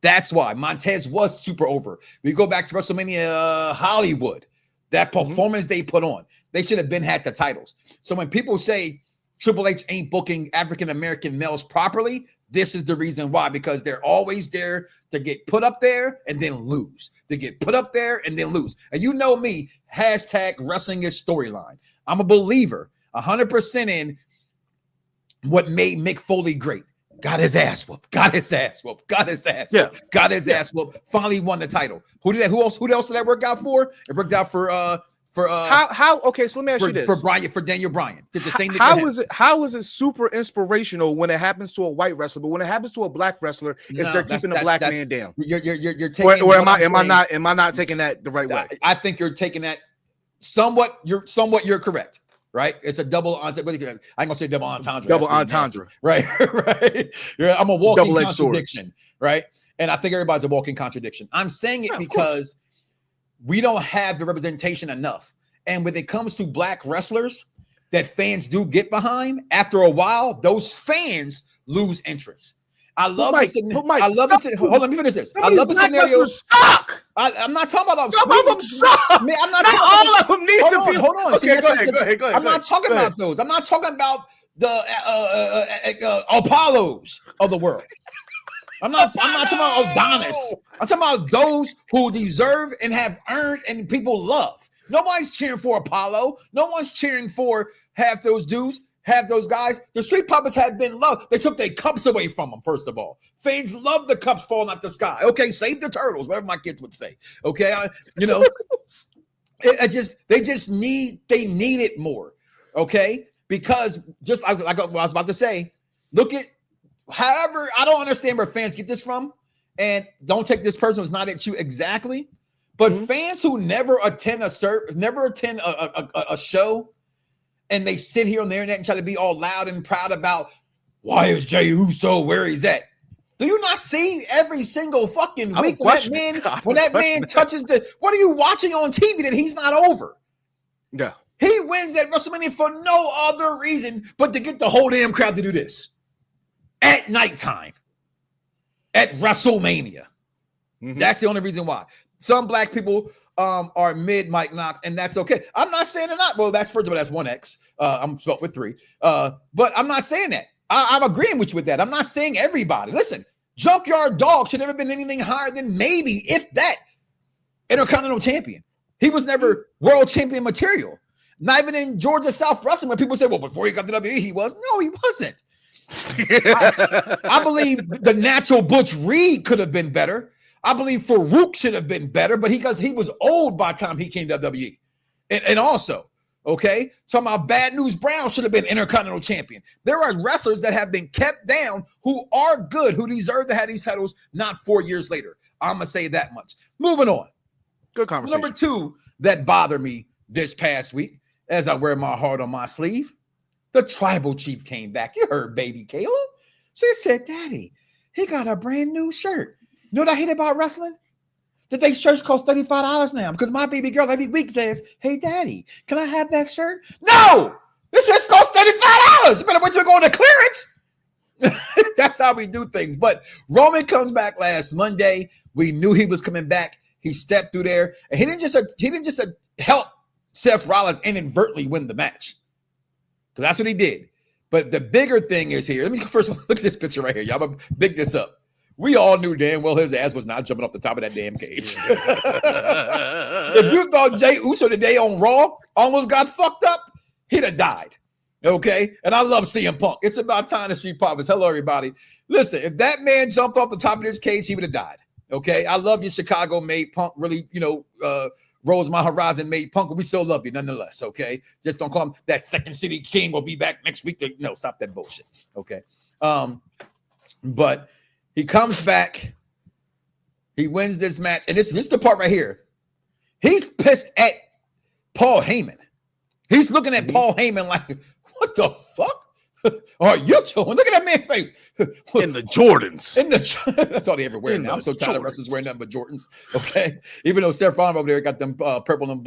S1: That's why Montez was super over. We go back to WrestleMania Hollywood, that performance they put on, they should have had the titles. So when people say Triple H ain't booking African-American males properly, this is the reason why, because they're always there to get put up there and then lose. They get put up there and then lose. And you know me, hashtag wrestling is storyline. I'm a believer 100% in what made Mick Foley great. Got his ass whooped. Got his ass whooped. Got his ass whooped. Yeah. Got his ass whooped. Finally won the title. Who else did that work out for? It worked out for how okay, so let me ask you this. For Daniel Bryan. Did the same thing.
S11: How is it super inspirational when it happens to a white wrestler, but when it happens to a black wrestler, they're keeping the black man down?
S1: You're taking,
S11: or am I not taking that the right way?
S1: I think you're taking that somewhat. You're correct. Right, it's a double entendre. I ain't gonna say double entendre.
S11: Double entendre.
S1: Right, right. Yeah, I'm a walking contradiction. Right, and I think everybody's a walking contradiction. I'm saying it because we don't have the representation enough. And when it comes to black wrestlers that fans do get behind, after a while, those fans lose interest. I love it. Hold on, let me finish this. I love the scenario. I'm not talking about
S11: some of them suck. Man, I'm not all of them need to be.
S1: Hold on.
S11: Okay, go ahead.
S1: I'm not talking about those. I'm not talking about the Apollos of the world. I'm not talking about Adonis. I'm talking about those who deserve and have earned and people love. Nobody's cheering for Apollo. No one's cheering for half those dudes. Have those guys. The Street Profits have been loved. They took their cups away from them, first of all. Fans love the cups falling out the sky. Okay, save the turtles, whatever my kids would say. Okay, they need it more. Okay, because just like I was about to say, look at however, I don't understand where fans get this from, and don't take this person who's not at you exactly, but fans who never attend a show. And they sit here on the internet and try to be all loud and proud about why is Jey Uso where he's at. Do you not see every single fucking week when that man touches what are you watching on TV that he's not over?
S11: Yeah.
S1: He wins at WrestleMania for no other reason but to get the whole damn crowd to do this. At nighttime. At WrestleMania. That's the only reason why. Some black people are mid Mike Knoxxx, and that's okay. I'm not saying they're not. Well, that's first of all, that's 1X. I'm spelled with 3. But I'm not saying that. I'm agreeing with you with that. I'm not saying everybody. Listen, Junkyard Dog should never been anything higher than maybe, if that, Intercontinental Champion. He was never world champion material. Not even in Georgia South Wrestling, when people say, well, before he got to WWE, he was. No, he wasn't. I believe the natural Butch Reed could have been better. I believe Farouk should have been better, but because he was old by the time he came to WWE. And also, okay, talking about Bad News Brown should have been Intercontinental Champion. There are wrestlers that have been kept down who are good, who deserve to have these titles not 4 years later. I'm going to say that much. Moving on.
S11: Good conversation.
S1: Number 2 that bothered me this past week, as I wear my heart on my sleeve, the Tribal Chief came back. You heard baby Kayla. She said, Daddy, he got a brand new shirt. You know what I hate about wrestling? That they shirts cost $35 now, because my baby girl every week says, hey, Daddy, can I have that shirt? No! This shirt costs $35. You better wait till we go into clearance. That's how we do things. But Roman comes back last Monday. We knew he was coming back. He stepped through there, and he didn't just help Seth Rollins inadvertently win the match. So that's what he did. But the bigger thing is here. Let me first look at this picture right here. Y'all gonna big this up. We all knew damn well his ass was not jumping off the top of that damn cage. If you thought Jey Uso today on Raw almost got fucked up, he'd have died. Okay? And I love CM Punk. It's about time the Street Profits. Hello, everybody. Listen, if that man jumped off the top of this cage, he would have died. Okay? I love you, Chicago made Punk really, Rose My Horizon made Punk, but we still love you nonetheless. Okay? Just don't call him that Second City King. Will be back next week. No, stop that bullshit. Okay? But he comes back. He wins this match. And this is the part right here. He's pissed at Paul Heyman. He's looking at Paul Heyman like, what the fuck are you doing? Look at that man's face.
S11: In the Jordans.
S1: That's all they ever wear now. I'm so tired of wrestlers wearing nothing but Jordans. Okay. Even though Seth Rollins over there got them purple and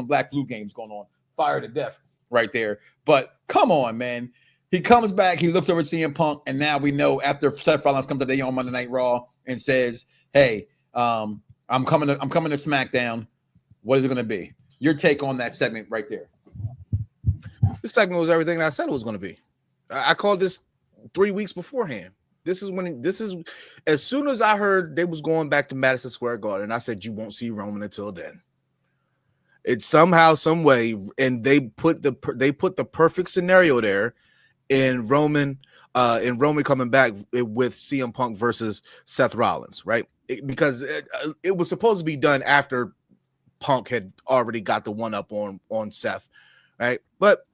S1: black flu games going on. Fire to death right there. But come on, man. He comes back, he looks over CM Punk, and now we know after Seth Rollins comes today on Monday Night Raw and says, hey, I'm coming to SmackDown. What is it going to be? Your take on that segment right there.
S11: This segment was everything I said it was going to be. I called this 3 weeks beforehand. This is as soon as I heard they was going back to Madison Square Garden, I said you won't see Roman until then. It's somehow, some way, and they put the perfect scenario there in Roman coming back with CM Punk versus Seth Rollins, right? Because it was supposed to be done after Punk had already got the one up on Seth, right? But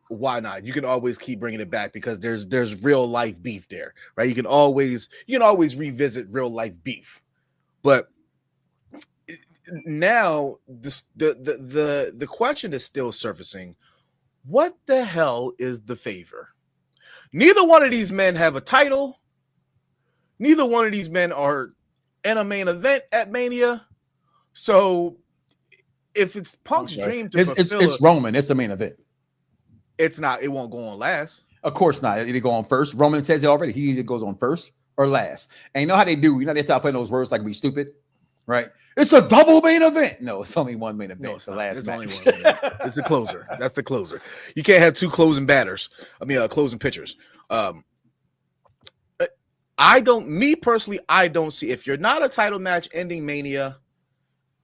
S11: why not? You can always keep bringing it back because there's real life beef there, right? You can always revisit real life beef, but now the question is still surfacing. What the hell is the favor? Neither one of these men have a title. Neither one of these men are in a main event at Mania. So if it's Punk's dream to
S1: it's Roman, it's the main event.
S11: It's not. It won't go on last.
S1: Of course not. It'll go on first. Roman says it already. He either goes on first or last. And you know how they do. You know they start playing those words like we stupid, right? It's a double main event. No, it's only one main event. No, it's the last match.
S11: Only one it's a closer. That's the closer. You can't have two closing batters. Closing pitchers. I don't see, if you're not a title match ending Mania,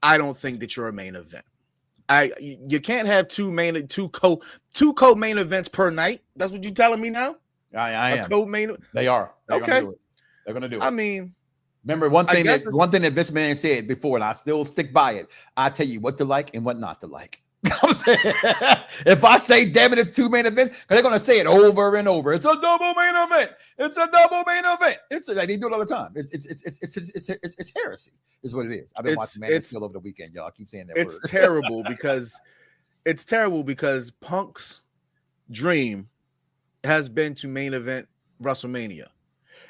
S11: I don't think that you're a main event. You can't have two co-main events per night. That's what you're telling me now?
S1: I am. Co-main. They are. They're
S11: okay.
S1: They're gonna do it.
S11: I mean,
S1: remember one thing that this man said before, and I still stick by it. I tell you what to like and what not to like. I'm saying, if I say, damn it, it's two main events, because they're gonna say it over and over. It's a double main event. It's a double main event. It's like they do it all the time. It's heresy, is what it is. I've been watching Man of Steel over the weekend, y'all. I keep saying that.
S11: It's terrible because Punk's dream has been to main event WrestleMania.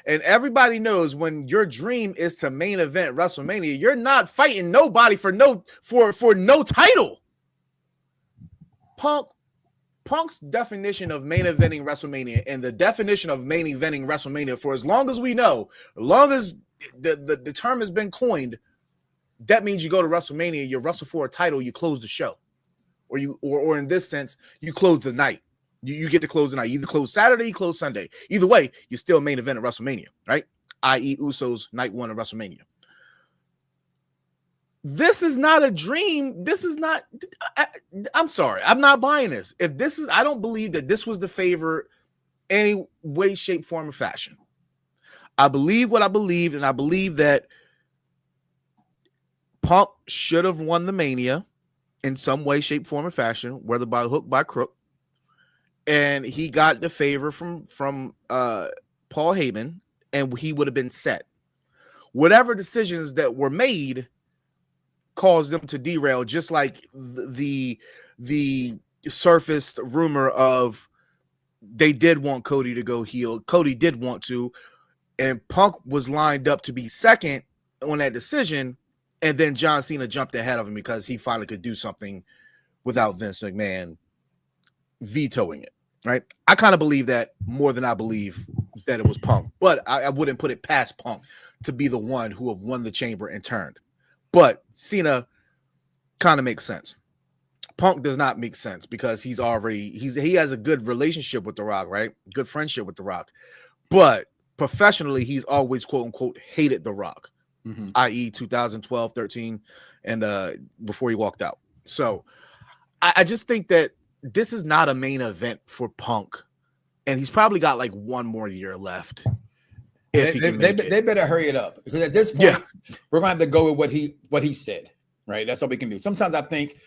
S11: And everybody knows when your dream is to main event WrestleMania, you're not fighting nobody for no title. Punk's definition of main eventing WrestleMania and the definition of main eventing WrestleMania, for as long as we know, as long as the term has been coined, that means you go to WrestleMania, you wrestle for a title, you close the show, or in this sense, you close the night. You get to close the night. You either close Saturday, you close Sunday. Either way, you're still main event at WrestleMania, right? I.e. Usos night one of WrestleMania. This is not a dream. This is not. I'm sorry. I'm not buying this. I don't believe that this was the favor any way, shape, form, or fashion. I believe what I believed, and I believe that Punk should have won the Mania in some way, shape, form, or fashion, whether by hook, by crook. And he got the favor from Paul Heyman, and he would have been set. Whatever decisions that were made caused them to derail, just like the surfaced rumor of they did want Cody to go heel. Cody did want to, and Punk was lined up to be second on that decision, and then John Cena jumped ahead of him because he finally could do something without Vince McMahon vetoing it, right? I kind of believe that more than I believe that it was Punk, but I wouldn't put it past Punk to be the one who have won the chamber and turned. But Cena kind of makes sense. Punk does not make sense because he has a good relationship with The Rock, right? Good friendship with The Rock. But professionally, he's always, quote unquote, hated The Rock, i.e. 2012, 13, and before he walked out. So I just think that this is not a main event for Punk. And he's probably got like one more year left.
S1: They better hurry it up, because at this point, we're going to have to go with what he said, right? That's what we can do. Sometimes I think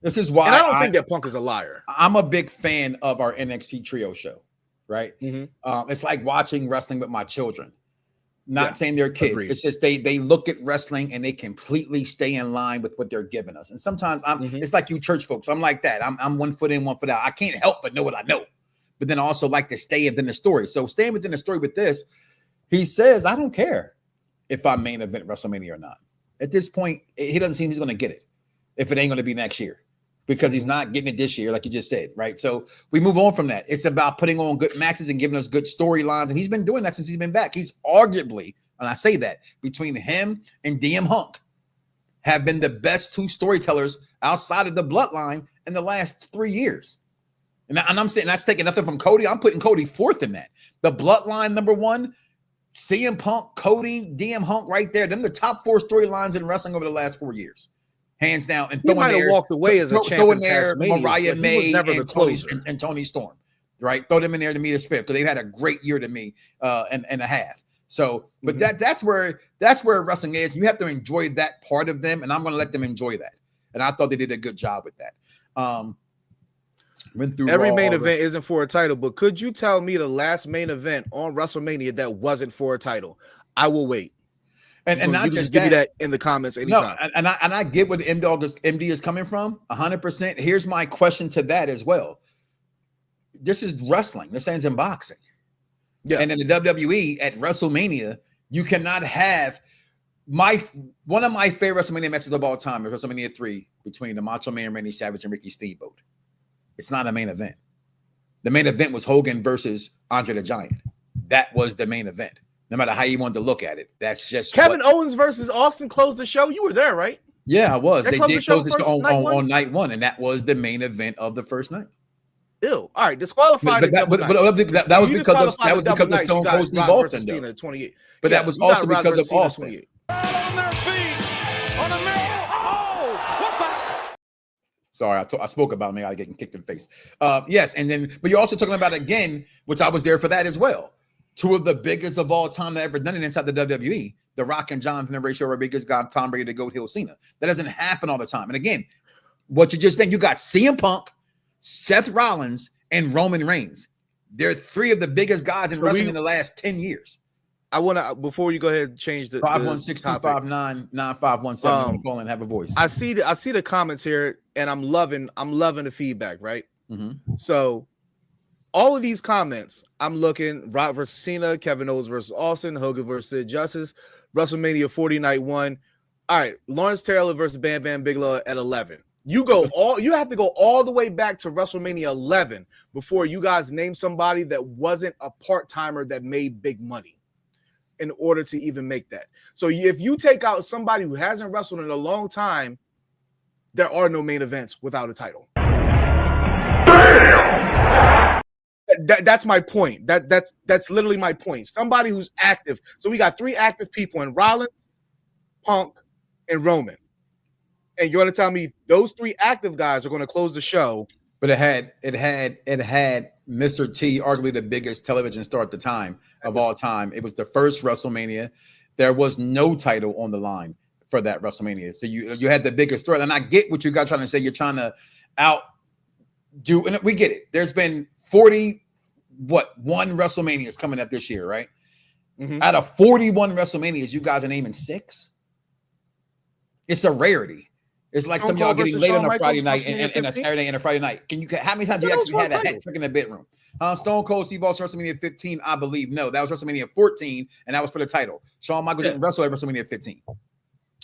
S1: this is why,
S11: and I don't think that Punk is a liar.
S1: I'm a big fan of our NXT trio show, right? It's like watching wrestling with my children. Not saying they're kids. Agreed. It's just they look at wrestling and they completely stay in line with what they're giving us. And sometimes it's like you church folks. I'm like that. I'm 1 foot in, 1 foot out. I can't help but know what I know. But then I also like to stay within the story. So staying within the story with this, he says, I don't care if I main event WrestleMania or not. At this point, he doesn't seem he's going to get it if it ain't going to be next year, because he's not getting it this year, like you just said, right? So we move on from that. It's about putting on good matches and giving us good storylines, and he's been doing that since he's been back. He's arguably, and I say that, between him and DM Hunk, have been the best two storytellers outside of the bloodline in the last 3 years. And I'm saying that's taking nothing from Cody. I'm putting Cody fourth in that. The bloodline number one, CM Punk, Cody, DM Hunk right there. Them the top 4 storylines in wrestling over the last 4 years. Hands down. And
S11: he might have walked away as a champion
S1: there, Mariah May
S11: never
S1: and, Tony Storm, right? Throw them in there to meet his fifth, because they've had a great year to me and a half. So, but that's where wrestling is. You have to enjoy that part of them, and I'm going to let them enjoy that. And I thought they did a good job with that. Went through
S11: every main event isn't for a title, but could you tell me the last main event on WrestleMania that wasn't for a title? I will wait.
S1: And not just
S11: give me that in the comments anytime.
S1: No, and I get where the MD is coming from 100%. Here's my question to that as well. This is wrestling. This ends in boxing. Yeah. And in the WWE at WrestleMania, you cannot have one of my favorite WrestleMania matches of all time is WrestleMania 3 between the Macho Man Randy Savage and Ricky Steamboat. It's not a main event. The main event was Hogan versus Andre the Giant. That was the main event. No matter how you wanted to look at it, that's just
S11: Kevin Owens versus Austin closed the show. You were there, right?
S1: Yeah, I was. They did close the show on night one, and that was the main event of the first night.
S11: Ew. All right, disqualified.
S1: But that was because of Stone Cold Steve Austin, though.
S11: 28.
S1: But that was also because of Austin. Sorry, I spoke about me. I got getting kicked in the face. Yes, and then, but you're also talking about, again, which I was there for that as well. 2 of the biggest of all time that ever done it inside the WWE, The Rock and Jonathan and Rachel Rodriguez got Tom Brady to go Hill Cena. That doesn't happen all the time. And again, what you just think, you got CM Punk, Seth Rollins, and Roman Reigns. They're 3 of the biggest guys in wrestling in the last 10 years.
S11: I want to, before you go ahead and change the
S1: 516-259-9517, call and have a voice.
S11: I see the comments here, and I'm loving the feedback, right? So all of these comments, I'm looking Rock versus Cena, Kevin Owens versus Austin, Hogan versus Sid Justice, WrestleMania 40 night 1. All right, Lawrence Taylor versus Bam Bam Bigelow at 11. You have to go all the way back to WrestleMania 11 before you guys name somebody that wasn't a part-timer that made big money in order to even make that. So if you take out somebody who hasn't wrestled in a long time, there are no main events without a title. That's my point. That's literally my point. Somebody who's active. So we got 3 active people in Rollins, Punk, and Roman. And you're going to tell me those 3 active guys are going to close the show.
S1: But it had Mr. T, arguably the biggest television star at the time of all time. It was the first WrestleMania. There was no title on the line for that WrestleMania. So you had the biggest story. And I get what you guys trying to say. You're trying to outdo, and we get it. There's been 41 WrestleManias coming up this year, right? Out of 41 WrestleManias, you guys are naming 6. It's a rarity. It's like some of y'all getting late on a Friday night and a Saturday and a Friday night. How many times you actually had a hat trick in the bedroom? Stone Cold Steve Austin, WrestleMania 15, I believe. No, that was WrestleMania 14, and that was for the title. Shawn Michaels didn't wrestle at WrestleMania 15.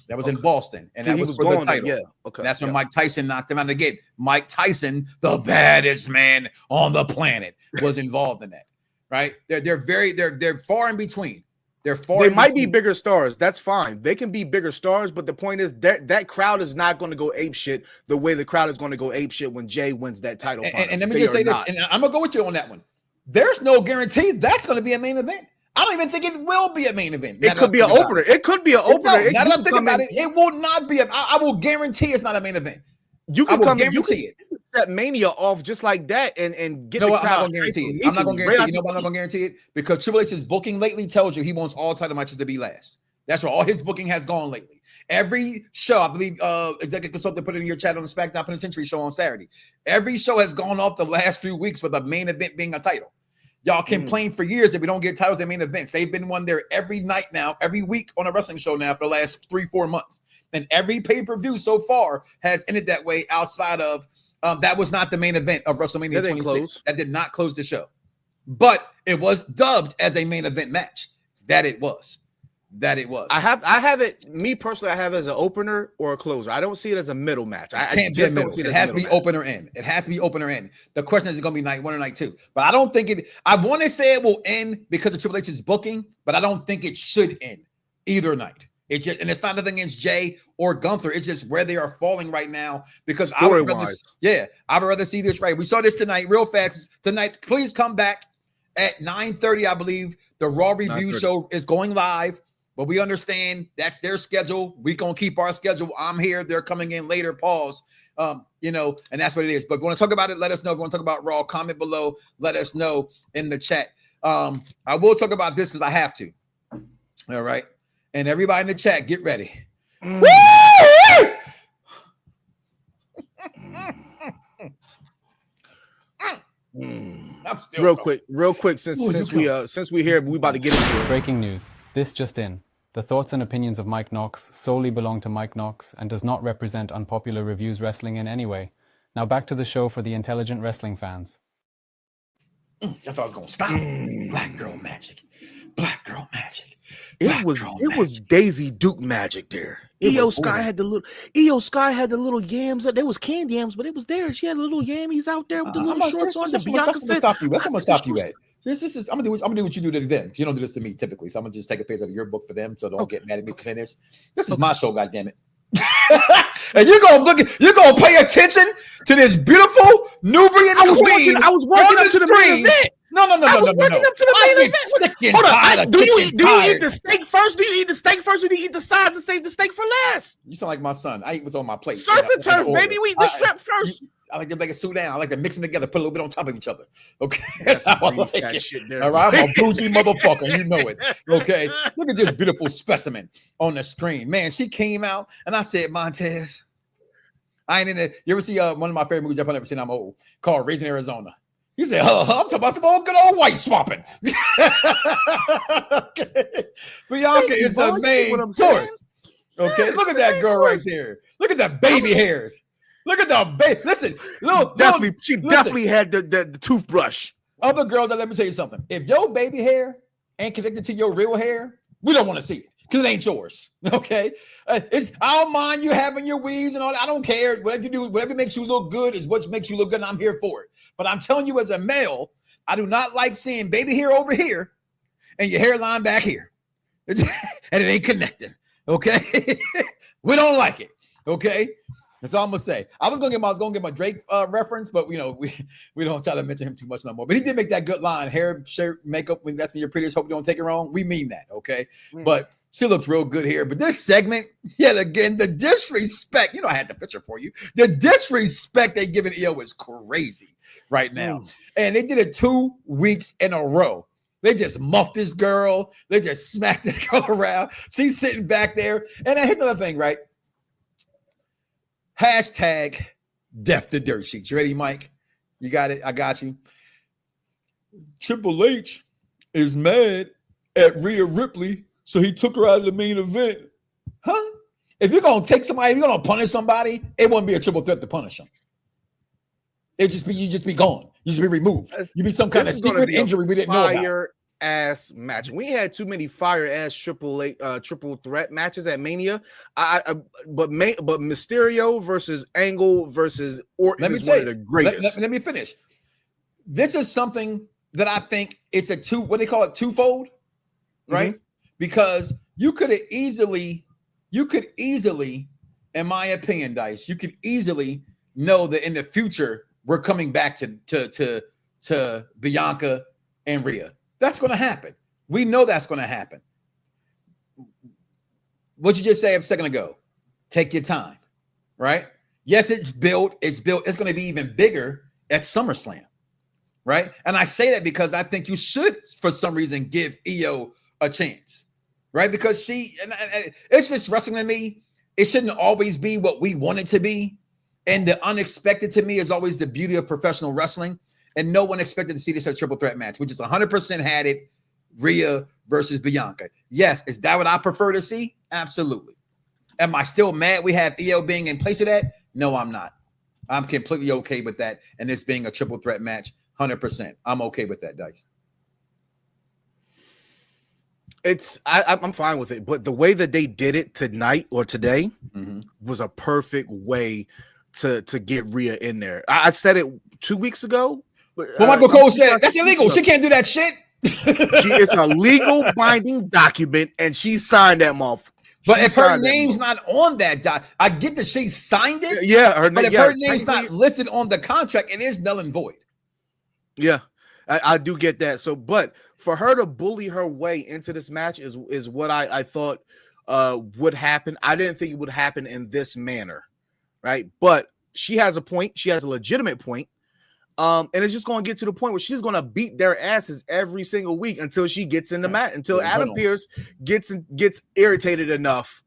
S1: That was in Boston, and that was for the title. And that's when Mike Tyson knocked him out. And again, Mike Tyson, the baddest man on the planet, was involved in that. Right? They're far in between.
S11: They might be bigger stars. That's fine. They can be bigger stars, but the point is that crowd is not going to go apeshit the way the crowd is going to go apeshit when Jay wins that title.
S1: And let me just say this, and I'm going to go with you on that one. There's no guarantee that's going to be a main event. I don't even think it will be a main event.
S11: It could be an opener. It could be an opener.
S1: Now that I think about it, it will not be. I will guarantee it's not a main event.
S11: You can come in, you can set Mania off just like that and get the crowd.
S1: I'm not going to guarantee it. I'm not going to guarantee it. You know why I'm not going to guarantee it? Because Triple H's booking lately tells you he wants all title matches to be last. That's where all his booking has gone lately. Every show, I believe, Executive Consultant put it in your chat on the SmackDown Penitentiary show on Saturday. Every show has gone off the last few weeks with a main event being a title. Y'all complain for years that we don't get titles at main events. They've been one there every night now, every week on a wrestling show now for the last 3-4 months. And every pay-per-view so far has ended that way outside of that was not the main event of WrestleMania 26. That did not close the show. But it was dubbed as a main event match. That it was. I have it, me personally, I have it as an opener or a closer. I don't see it as a middle match. I just don't see it. It has to be opener end. It has to be opener end. The question is it going to be night 1 or night 2? But I don't think it, I want to say it will end because of Triple H's booking, but I don't think it should end either night. It just, and it's not nothing against Jay or Gunther. It's just where they are falling right now because I would rather see this right. We saw this tonight real fast. Tonight, please come back at 9:30, I believe. The Raw review show is going live. But we understand that's their schedule. We're going to keep our schedule. I'm here. They're coming in later. Pause. And that's what it is. But if you want to talk about it, let us know. If you want to talk about Raw, comment below. Let us know in the chat. I will talk about this because I have to. All right. And everybody in the chat, get ready.
S11: Real quick, since we here, we about to get into it.
S12: Breaking news. This just in. The thoughts and opinions of Mike Knoxxx solely belong to Mike Knoxxx and does not represent Unpopular Reviews Wrestling in any way. Now back to the show for the intelligent wrestling fans.
S1: I thought I was going to stop. Black girl magic. Black girl magic.
S11: It was Daisy Duke magic there. Io Sky had the little yams. There was candy yams, but it was there. She had little yammies out there with the little shorts on. That's what
S1: I'm gonna stop you at. This is I'm gonna do what you do to them. You don't do this to me typically, so I'm gonna just take a page out of your book for them, so don't get mad at me for saying this. This is my show, goddammit. And you're gonna pay attention to this beautiful Nubian queen.
S11: I was working up to the main event.
S1: No. Up to the main event. Hold on. Do you eat the steak first? Do you eat the steak first, or do you eat the sides and save the steak for last? You sound like my son. I eat what's on my plate.
S11: Surf and turf, baby. We eat the shrimp first.
S1: I like to make it suit down. I like to mix them together, put a little bit on top of each other. Okay, that's how I like it.
S11: Shit there.
S1: All right, I'm a bougie motherfucker. You know it. Okay, look at this beautiful specimen on the screen. Man, she came out, and I said, Montez, I ain't in it. You ever see one of my favorite movies I've never seen? I'm old, called Raising Arizona. He said, I'm talking about some old good old white swapping. Okay. Bianca is the main source. Okay, look at that girl right there. Look at the baby hairs. Look at the baby. Listen, she definitely had the toothbrush. Other girls, let me tell you something. If your baby hair ain't connected to your real hair, we don't want to see it because it ain't yours. Okay, I don't mind you having your weaves and all that. I don't care. Whatever you do, whatever makes you look good is what makes you look good, and I'm here for it. But I'm telling you, as a male, I do not like seeing baby hair over here and your hairline back here, and it ain't connected. Okay, we don't like it. Okay. That's all I'm gonna say. I was gonna get my Drake reference, but we don't try to mention him too much no more. But he did make that good line: hair, shirt, makeup. When that's when you're prettiest, hope you don't take it wrong. We mean that, okay? But she looks real good here. But this segment, yet again, the disrespect. I had the picture for you. The disrespect they giving Io is crazy right now, and they did it 2 weeks in a row. They just muffed this girl. They just smacked this girl around. She's sitting back there, and I hit another thing, right? Hashtag death to dirt sheets. You ready, Mike? You got it? I got you. Triple H is mad at Rhea Ripley, so he took her out of the main event. Huh? If you're going to take somebody, if you're going to punish somebody, it wouldn't be a triple threat to punish them. You just be gone. You just be removed. You'd be some kind of secret injury we didn't know about.
S11: Ass match. We had too many fire ass triple threat matches at Mania. But Mysterio versus Angle versus Orton is one of the greatest.
S1: Let me finish. This is something that I think it's a twofold, right? Because you could easily, in my opinion, Dice, you could easily know that in the future we're coming back to Bianca and Rhea. That's going to happen. We know that's going to happen. What you just say a second ago, take your time, right? Yes, it's built. It's going to be even bigger at SummerSlam, right? And I say that because I think you should, for some reason, give Io a chance, right? Because it's just wrestling to me. It shouldn't always be what we want it to be. And the unexpected to me is always the beauty of professional wrestling. and no one expected to see this as a triple threat match, which is 100% had it. Rhea versus Bianca. Yes, is that what I prefer to see? Absolutely. Am I still mad we have EO being in place of that? No, I'm not. I'm completely okay with that, and this being a triple threat match, 100%. I'm okay with that, Dice.
S11: I'm fine with it, but the way that they did it tonight or today was a perfect way to get Rhea in there. I said it 2 weeks ago.
S1: But Michael Cole said that's illegal. She can't do that shit.
S11: It's a legal binding document, and she signed that motherfucker.
S1: But if her name's not on that doc, I get that she signed it.
S11: Yeah,
S1: but if her name's not listed on the contract, it is null and void.
S11: Yeah, I do get that. So, but for her to bully her way into this match is what I thought would happen. I didn't think it would happen in this manner, right? But she has a point. She has a legitimate point. And it's just going to get to the point where she's going to beat their asses every single week until she gets in the mat, until Adam Pearce gets irritated enough.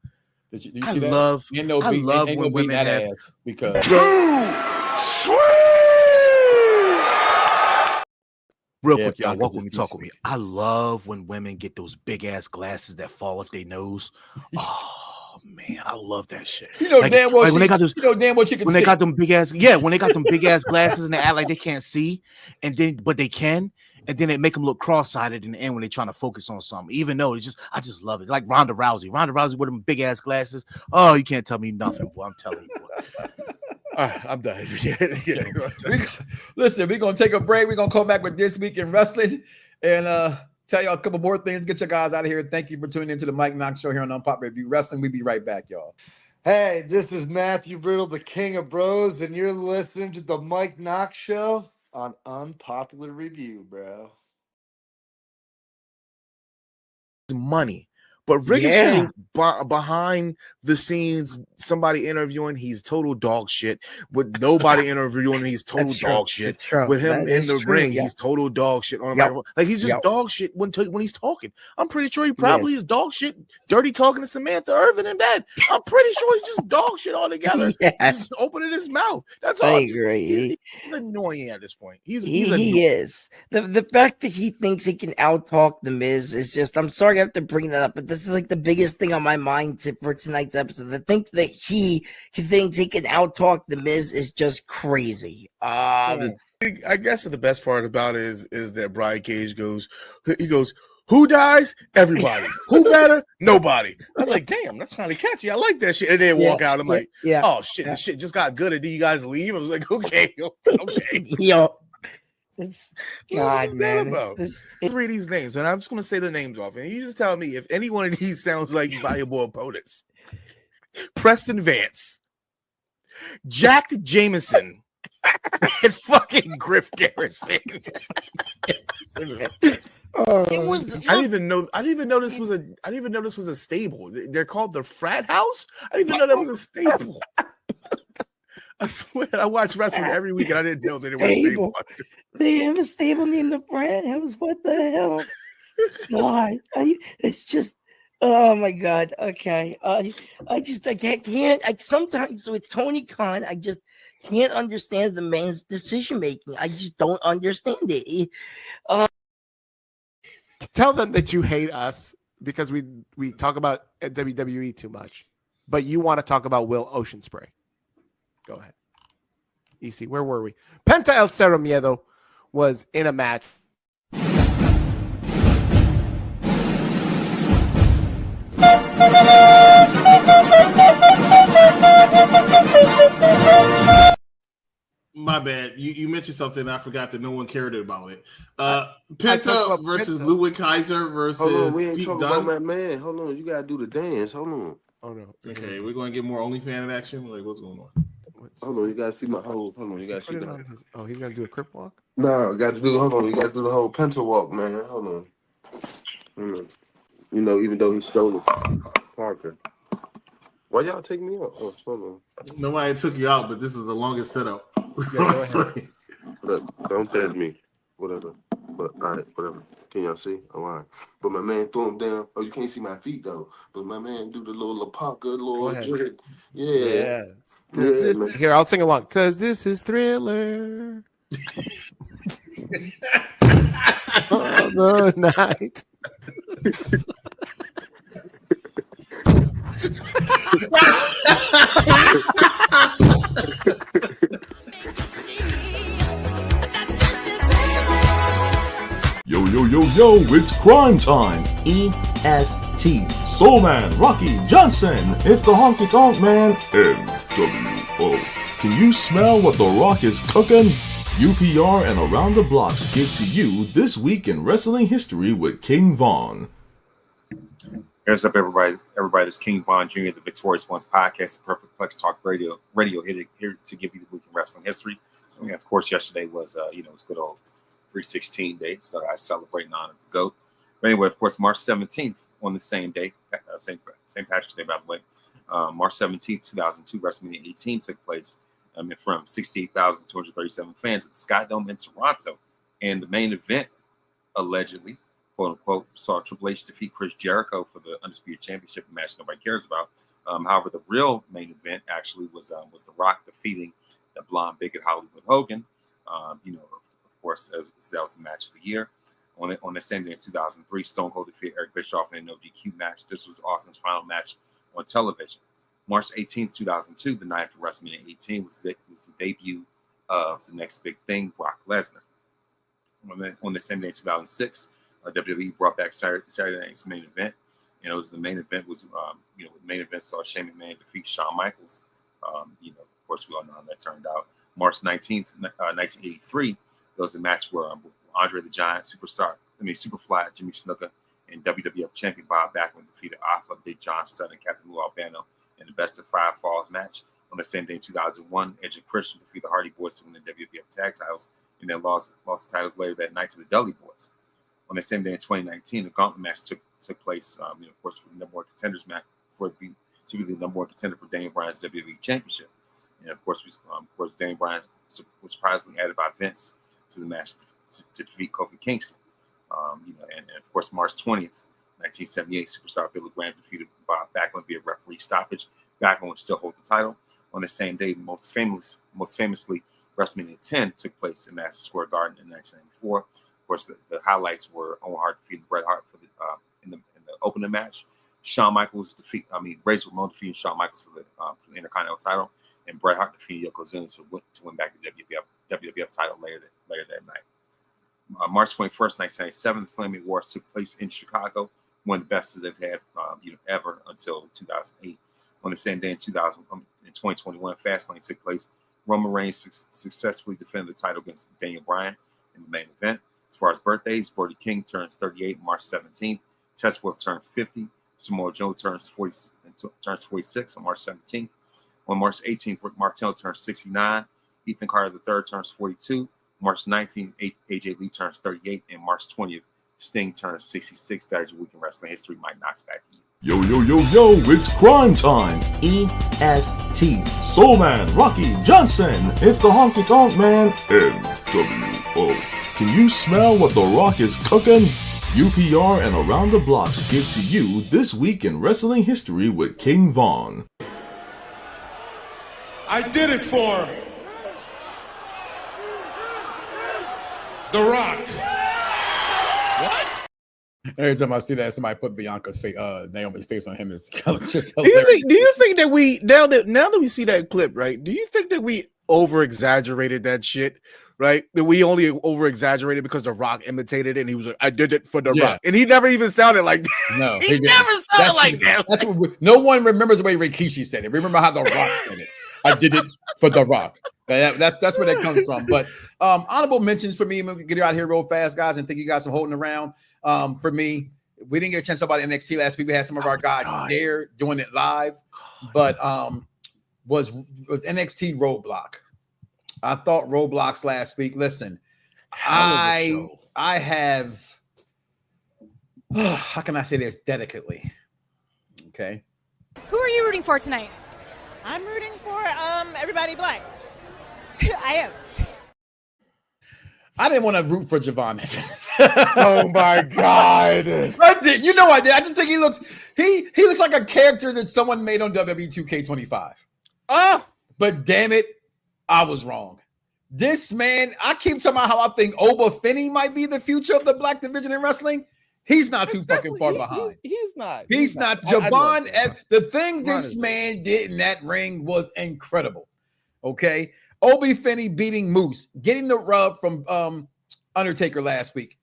S11: I love when women have
S1: ass because
S11: real quick, y'all, walk with me, talk with me. I love when women get those big ass glasses that fall off their nose. Oh man, I love that shit.
S1: You know, damn well,
S11: when they got those,
S1: damn well she can
S11: when
S1: see.
S11: They got them big ass, when they got them big ass glasses and they act like they can't see, but they can, and then they make them look cross-sided in the end when they're trying to focus on something. Even though I just love it. Like Ronda Rousey with them big ass glasses. Oh, you can't tell me nothing, boy. I'm telling you, boy. I'm done.
S1: Listen, we're gonna take a break. We're gonna come back with This Week in Wrestling and tell y'all a couple more things. Get your guys out of here. Thank you for tuning into the Mike Knoxxx Show here on Unpop Review Wrestling. We'll be right back, y'all.
S15: Hey, this is Matthew Brittle, the King of Bros, and you're listening to the Mike Knoxxx Show on Unpopular Review, bro.
S11: Money. But Ricochet behind the scenes, somebody interviewing, he's total dog shit. With nobody interviewing, he's total dog shit. With him in the ring, he's total dog shit. Like he's just dog shit when he's talking. I'm pretty sure he probably is dog shit, dirty talking to Samantha Irvin and that. I'm pretty sure he's just dog shit altogether. Just opening his mouth. That's all.
S16: I agree.
S11: He's annoying at this point. He
S16: is. The fact that he thinks he can out-talk The Miz is just, I'm sorry I have to bring that up, but this is like the biggest thing on my mind for tonight's episode. The thing that he thinks he can out-talk The Miz is just crazy.
S11: I guess the best part about it is that Brian Cage goes, who dies? Everybody. Who better? Nobody. I was like, damn, that's kind of catchy. I like that shit. And then walk out. I'm like, oh shit, the shit just got good. And then you guys leave. I was like, okay.
S16: Yo. It's God, man.
S11: Read these names, and I'm just going to say the names off, and you just tell me if any one of these sounds like viable opponents. Preston Vance, Jack Jameson, and fucking Griff Garrison. I didn't even know this was a stable. They're called the Frat House. I didn't even know that was a stable. I swear, I watch wrestling every week, and I didn't know that it was a stable.
S16: They have a stable named the Frat House. What the hell? God, it's just, oh my God. Okay, I can't. Sometimes with Tony Khan, I just can't understand the man's decision making. I just don't understand it.
S17: Tell them that you hate us because we talk about WWE too much, but you want to talk about Will Oceanspray. Go ahead. EC, where were we? Penta El Cero Miedo was in a match.
S18: My bad. You mentioned something I forgot that no one cared about it. Penta versus Ludwig Kaiser versus
S19: Hold on, we ain't
S18: Pete
S19: talking
S18: Dunne.
S19: about my man. Hold on, you gotta do the dance. Hold on.
S17: Oh no.
S18: Okay, we're gonna get more OnlyFans action. Like, what's going on?
S19: Hold on, you gotta see my whole. Hold on, you gotta see
S17: that. Oh, he's gonna do a crip walk.
S19: No, got to do. Hold on, you got to do the whole Penta walk, man. Hold on. You know, even though he stole it, Parker. Why y'all take me out? Oh, hold on.
S18: Nobody took you out, but this is the longest setup.
S19: Yeah, go ahead. Look, don't test me. Whatever. But all right, whatever. Can y'all see? Oh, all right. But my man threw him down. Oh, you can't see my feet though. But my man do the little Lapaka, little jerk. Yeah.
S17: Here, I'll sing along. Cause this is Thriller. the night.
S20: Yo, it's crime time. EST. Soul Man, Rocky Johnson. It's the Honky Tonk Man. NWO. Can you smell what The Rock is cooking? UPR and Around the Blocks give to you This Week in Wrestling History with King Von.
S21: Here's up, everybody. This is King Von Jr., the Victorious Ones podcast, the Perfect Plex Talk Radio here to give you the week in wrestling history. And of course, yesterday was, it's good old 316 day, so I celebrate on the GOAT. But anyway, of course, March 17th on the same day, St. Patrick's Day, by the way, March 17th, 2002, WrestleMania 18 took place from 68,237 fans at the Sky Dome in Toronto. And the main event, allegedly, quote unquote, saw Triple H defeat Chris Jericho for the Undisputed Championship match nobody cares about. However, the real main event actually was The Rock defeating the blonde bigot Hollywood Hogan. Of course, that was the match of the year. On the same day in 2003, Stone Cold defeated Eric Bischoff in a no DQ match. This was Austin's final match on television. March 18th, 2002, the night after WrestleMania 18, was the debut of the next big thing, Brock Lesnar. On the same day in 2006, WWE brought back Saturday Night's main event, and it was the main event was the main event saw Shane McMahon defeat Shawn Michaels. Of course, we all know how that turned out. March 19th, 1983, there was a match where Andre the Giant, Superfly, Jimmy Snuka, and WWF champion Bob Backlund defeated Alpha, Big John Studd, and Captain Lou Albano in the best of 5 falls match. On the same day in 2001, Edge and Christian defeated the Hardy Boys to win the WWF tag titles, and then lost the titles later that night to the Dudley Boys. On the same day in 2019, the Gauntlet match took place, of course, for the number one contenders match to be the number one contender for Daniel Bryan's WWE Championship. And of course, Daniel Bryan was surprisingly added by Vince to the match to defeat Kofi Kingston. And of course, March 20th, 1978, superstar Billy Graham defeated Bob Backlund via referee stoppage. Backlund would still hold the title. On the same day, most famously, WrestleMania 10 took place in Madison Square Garden in 1994. Of course, the highlights were Owen Hart defeating Bret Hart for in the opening match. Razor Ramon defeating Shawn Michaels for the Intercontinental title, and Bret Hart defeated Yokozuna to win back the WWF title later that night. March 21st, 1997, the Slammy Wars took place in Chicago, one of the best they've had ever until 2008. On the same day in 2021, Fastlane took place. Roman Reigns successfully defended the title against Daniel Bryan in the main event. As far as birthdays, Brody King turns 38 March 17th. Tess Wolf turned 50. Samoa Joe turns 46 on March 17th. On March 18th, Rick Martel turns 69. Ethan Carter III turns 42. March 19th, AJ Lee turns 38. And March 20th, Sting turns 66. That is your week in wrestling history. Mike Knoxxx, back to you.
S20: Yo, it's crime time. EST. Soul Man, Rocky Johnson. It's the Honky Tonk Man. NWO. Can you smell what The Rock is cooking? UPR and Around the Blocks give to you This Week in Wrestling History with King Von.
S9: I did it for The Rock.
S1: What? Every time I see that, somebody put Bianca's face, Naomi's face on him, it's just
S11: Do
S1: hilarious.
S11: you think that we now that we see that clip, right? Do you think that we over exaggerated that shit? Right, that we only over exaggerated because The Rock imitated it, and he was like, "I did it for The Rock," and he never even sounded like that.
S1: No,
S11: he never sounded like that.
S1: That's what no one remembers the way Rikishi said it. Remember how The Rock said it? I did it for The Rock. That's where that comes from. But honorable mentions for me. I'm gonna get out here real fast, guys, and thank you guys for holding around. For me, we didn't get a chance to talk about NXT last week. We had some of our guys there doing it live, but was NXT Roadblock. I thought Roadblocks last week. Listen, I have how can I say this delicately? Okay.
S22: Who are you rooting for tonight?
S23: I'm rooting for everybody black. I am.
S1: I didn't want to root for Javon Evans.
S11: Oh my God.
S1: I did. You know I did. I just think he looks like a character that someone made on WWE 2K25. But damn it, I was wrong. This man, I keep talking about how I think Oba Finney might be the future of the black division in wrestling. He's not too fucking far behind.
S11: He's not.
S1: He's not. Javon, the things this man did in that ring was incredible. Okay. Obi Finney beating Moose, getting the rub from Undertaker last week.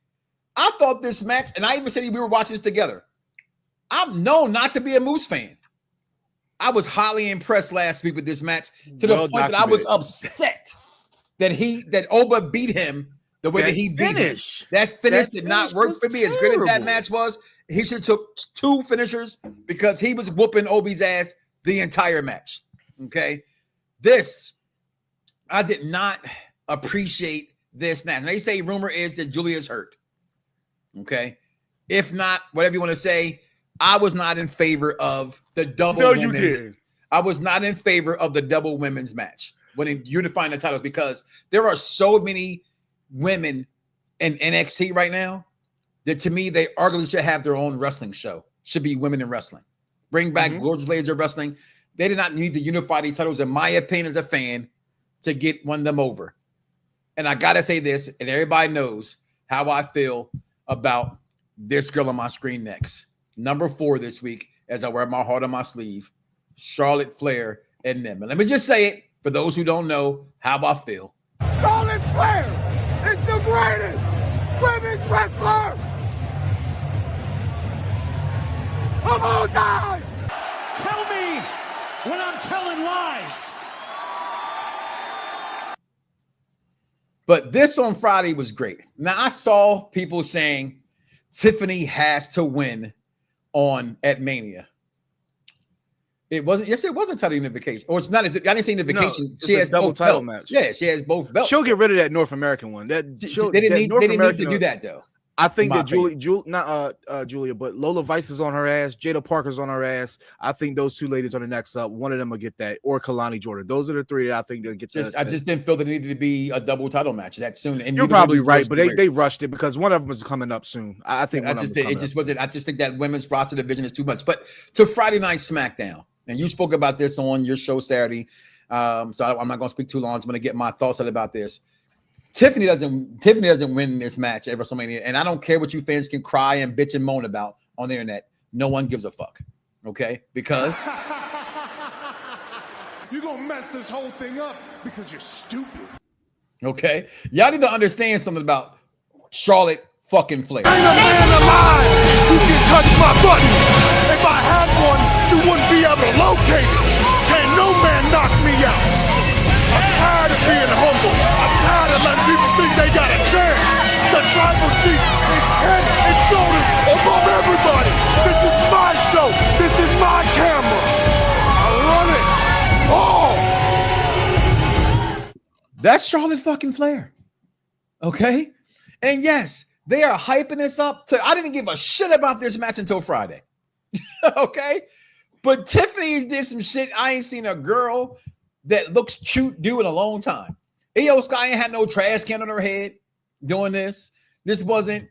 S1: I thought this match, and I even said we were watching this together. I'm known not to be a Moose fan. I was highly impressed last week with this match to the point that I was upset that Oba beat him the way that he beat him. That finish did not work for me. As great as that match was, he should have took 2 finishers because he was whooping Obi's ass the entire match. Okay. I did not appreciate this. Now they say rumor is that Julia's hurt. Okay. If not, whatever you want to say, I was not in favor of the double women's. You did. I was not in favor of the double women's match when unifying the titles because there are so many women in NXT right now that to me, they arguably should have their own wrestling show. Should be women in wrestling. Bring back Gorgeous Ladies of Wrestling. They did not need to unify these titles, in my opinion, as a fan, to get one of them over. And I got to say this, and everybody knows how I feel about this girl on my screen next. Number 4 this week, as I wear my heart on my sleeve, Charlotte Flair and them. And let me just say it, for those who don't know how I feel.
S6: Charlotte Flair is the greatest women's wrestler of all time.
S3: Tell me when I'm telling lies.
S1: But this on Friday was great. Now, I saw people saying Tiffany has to win at Mania. It wasn't. Yes, it was a title unification. Or it's not. I didn't say unification.
S11: No,
S1: she has
S11: double
S1: both
S11: title
S1: belts.
S11: match.
S1: Yeah, she has both belts.
S11: She'll get rid of that North American one. They didn't need to do
S1: that though.
S11: I think that Julia, but Lola Vice is on her ass. Jada Parker's on her ass. I think those 2 ladies are the next up. One of them will get that, or Kalani Jordan. Those are the 3 that I think they'll get.
S1: I just didn't feel that it needed to be a double title match that soon. And
S11: you're probably right, but they rushed it because one of them was coming up soon. I think
S1: I just think that women's roster division is too much. But to Friday Night SmackDown, and you spoke about this on your show Saturday, so I'm not going to speak too long. I'm going to get my thoughts out about this. Tiffany doesn't win this match at WrestleMania, and I don't care what you fans can cry and bitch and moan about on the internet. No one gives a fuck, okay? Because
S9: you're gonna mess this whole thing up because you're stupid.
S1: Okay, y'all need to understand something about Charlotte fucking Flair.
S6: Ain't a man alive who can touch my button. If I had one, you wouldn't be able to locate it. Can't no man knock me out. I'm tired of being humble. I'm tired of letting people think they got a chance. The tribal chief is head and shoulders above everybody. This is my show. This is my camera. I run it all.
S1: That's Charlotte fucking Flair. Okay? And yes, they are hyping this up. I didn't give a shit about this match until Friday. Okay? But Tiffany did some shit I ain't seen a girl that looks cute do in a long time. Io Sky ain't had no trash can on her head doing this. This wasn't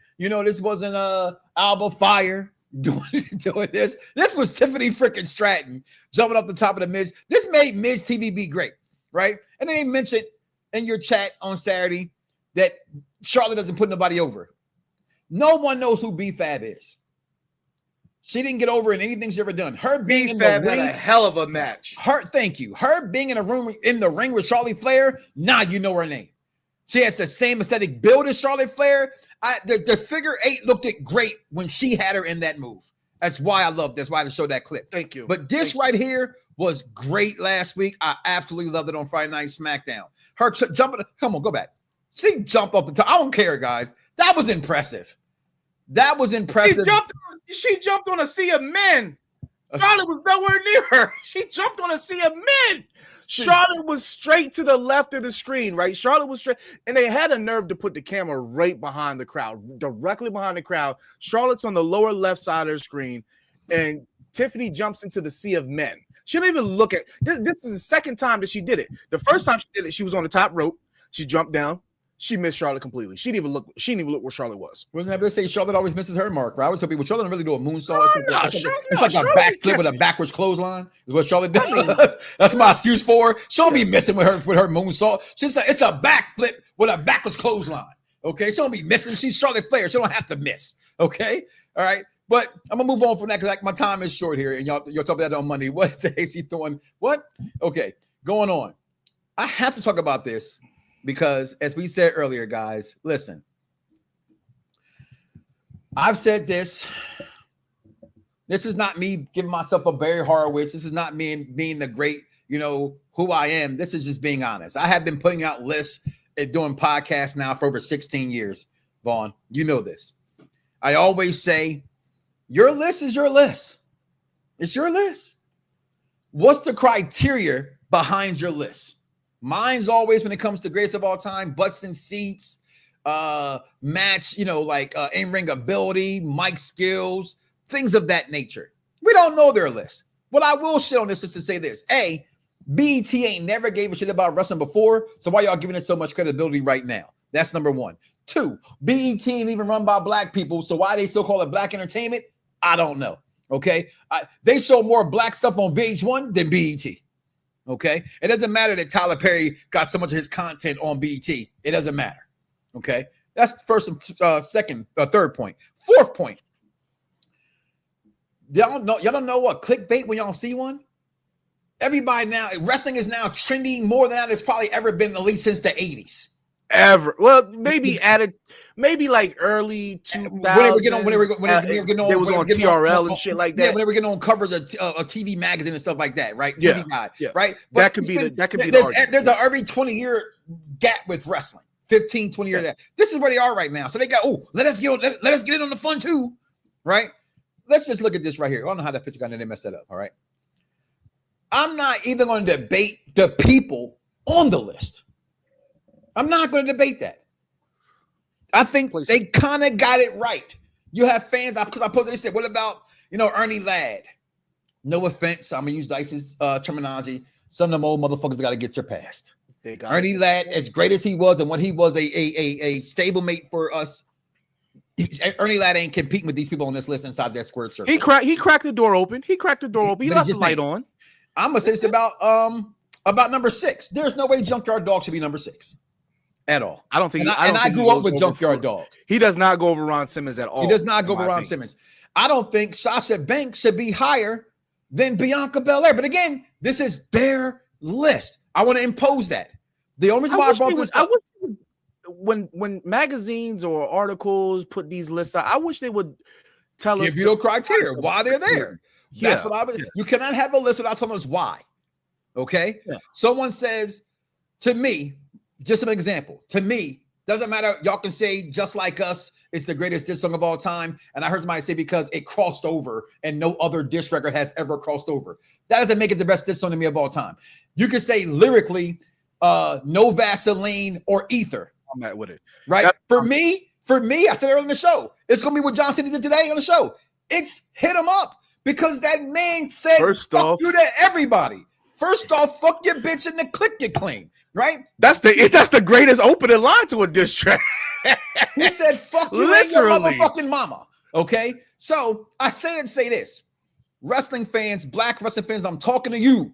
S1: Alba Fire doing this. This was Tiffany freaking Stratton jumping off the top of the Miz. This made Miz TV be great, right? And then they mentioned in your chat on Saturday that Charlotte doesn't put nobody over. No one knows who B-Fab is. She didn't get over in anything she's ever done. Her being in the ring,
S11: had a hell of a match.
S1: Thank you. Her being in the ring with Charlotte Flair, you know her name. She has the same aesthetic build as Charlotte Flair. The figure 8 looked great when she had her in that move. That's why I showed that clip.
S11: Thank you.
S1: But this here was great last week. I absolutely loved it on Friday Night SmackDown. Her jumping, come on, go back. She jumped off the top. I don't care, guys. That was impressive. That was impressive.
S11: She jumped on a sea of men. Charlotte was nowhere near her. She jumped on a sea of men. Charlotte was straight to the left of the screen, right? Charlotte was straight, and they had a nerve to put the camera right behind the crowd, directly behind the crowd. Charlotte's on the lower left side of the screen, and Tiffany jumps into the sea of men. She didn't even look at this. Is the second time that she did it. The first time she did it, she was on the top rope. She jumped down. she missed Charlotte completely. She didn't even look where Charlotte was.
S1: Wasn't that they say Charlotte always misses her mark, right? I was hoping, well, Charlotte doesn't really do a moonsault. It's like a backflip with a backwards clothesline is what Charlotte does. That's my excuse for her. She'll be missing with her moonsault. It's a backflip with a backwards clothesline. Okay, she don't be missing. She's Charlotte Flair. She don't have to miss. Okay, all right. But I'm gonna move on from that because like my time is short here, and y'all talk about that on Monday. What is the AC throwing? What? Okay, going on. I have to talk about this because, as we said earlier, guys, listen. I've said this. This is not me giving myself a Barry Horowitz. This is not me being the great, who I am. This is just being honest. I have been putting out lists and doing podcasts now for over 16 years, Vaughn. You know this. I always say, your list is your list. It's your list. What's the criteria behind your list? Mine's always, when it comes to greatest of all time, butts and seats, match, in-ring ability, mic skills, things of that nature. We don't know their list. What I will shit on this is to say this. A, BET ain't never gave a shit about wrestling before, so why y'all giving it so much credibility right now? That's number one. Two, BET ain't even run by black people, so why they still call it black entertainment? I don't know. Okay? They show more black stuff on VH1 than BET. Okay? It doesn't matter that Tyler Perry got so much of his content on BET. It doesn't matter. Okay? That's the first and third point. Fourth point. Y'all don't know what clickbait when y'all see one? Everybody now, wrestling is now trending more than that it's probably ever been, at least since the 80s.
S11: Ever. Well, maybe like early 2000s. When they were getting on, it was on TRL and shit like that.
S1: Yeah, when they were getting on covers of TV magazine and stuff like that, right? TV Guide, right? But
S11: that could be
S1: there's an every 20-year gap with wrestling. 15, 20 years. This is where they are right now. So they got, let us get in on the fun too, right? Let's just look at this right here. I don't know how that picture got in there, they messed that up, all right? I'm not even going to debate the people on the list. I'm not going to debate that. I think they kind of got it right. You have fans, because I posted, they said, what about, Ernie Ladd? No offense, I'm going to use Dice's terminology. Some of them old motherfuckers got to get surpassed. Ernie Ladd, as great as he was and when he was a stablemate for us, Ernie Ladd ain't competing with these people on this list inside that squared circle.
S11: He cracked the door open. He left the light on.
S1: I'm gonna say this about number 6. There's no way Junkyard Dog should be number 6 at all.
S11: I don't think.
S1: I grew up with Junkyard Dog.
S11: He does not go over Ron Simmons at all.
S1: He does not go over Ron Simmons. I don't think Sasha Banks should be higher than Bianca Belair. But again, this is their list. I want to impose that. The only reason why I brought this up.
S11: When magazines or articles put these lists out, I wish they would tell us.
S1: Give you the criteria why they're there. That's what I would. You cannot have a list without telling us why. Okay. Yeah. Someone says to me, just an example. To me, doesn't matter. Y'all can say Just Like Us is the greatest diss song of all time, and I heard somebody say because it crossed over and no other diss record has ever crossed over. That doesn't make it the best diss song to me of all time. You can say lyrically, No Vaseline or Ether.
S11: I'm not with it.
S1: Right. For me, I said earlier in the show, it's gonna be what John Cena did today on the show. It's hit him up because that man said fuck you to everybody. First off, fuck your bitch and the click you claim. Right?
S11: That's the greatest opening line to a diss track.
S1: He said fuck you and your motherfucking mama. Okay. So I say this. Wrestling fans, black wrestling fans, I'm talking to you.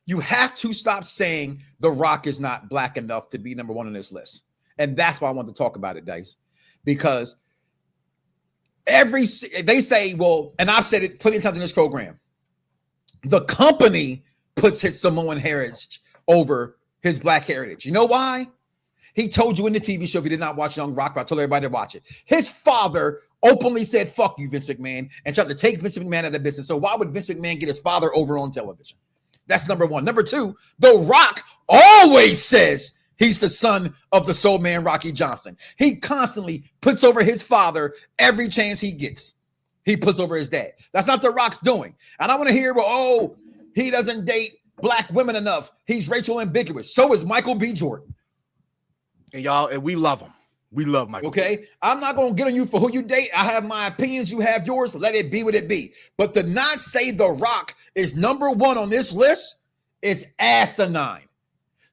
S1: You have to stop saying The Rock is not black enough to be number 1 on this list. And that's why I want to talk about it, Dice. Because they say, well, and I've said it plenty of times in this program, the company puts his Samoan heritage over his black heritage. You know why? He told you in the TV show, if you did not watch Young Rock, but I told everybody to watch it. His father openly said, fuck you, Vince McMahon, and tried to take Vince McMahon out of business. So why would Vince McMahon get his father over on television? That's number 1. Number 2, The Rock always says he's the son of the Soul Man Rocky Johnson. He constantly puts over his father every chance he gets. He puts over his dad. That's not The Rock's doing. And I want to hear, well, he doesn't date black women enough. He's racial ambiguous. So is Michael B. Jordan.
S11: And we love him. We love Michael.
S1: Okay. I'm not going to get on you for who you date. I have my opinions. You have yours. Let it be what it be. But to not say The Rock is number 1 on this list is asinine.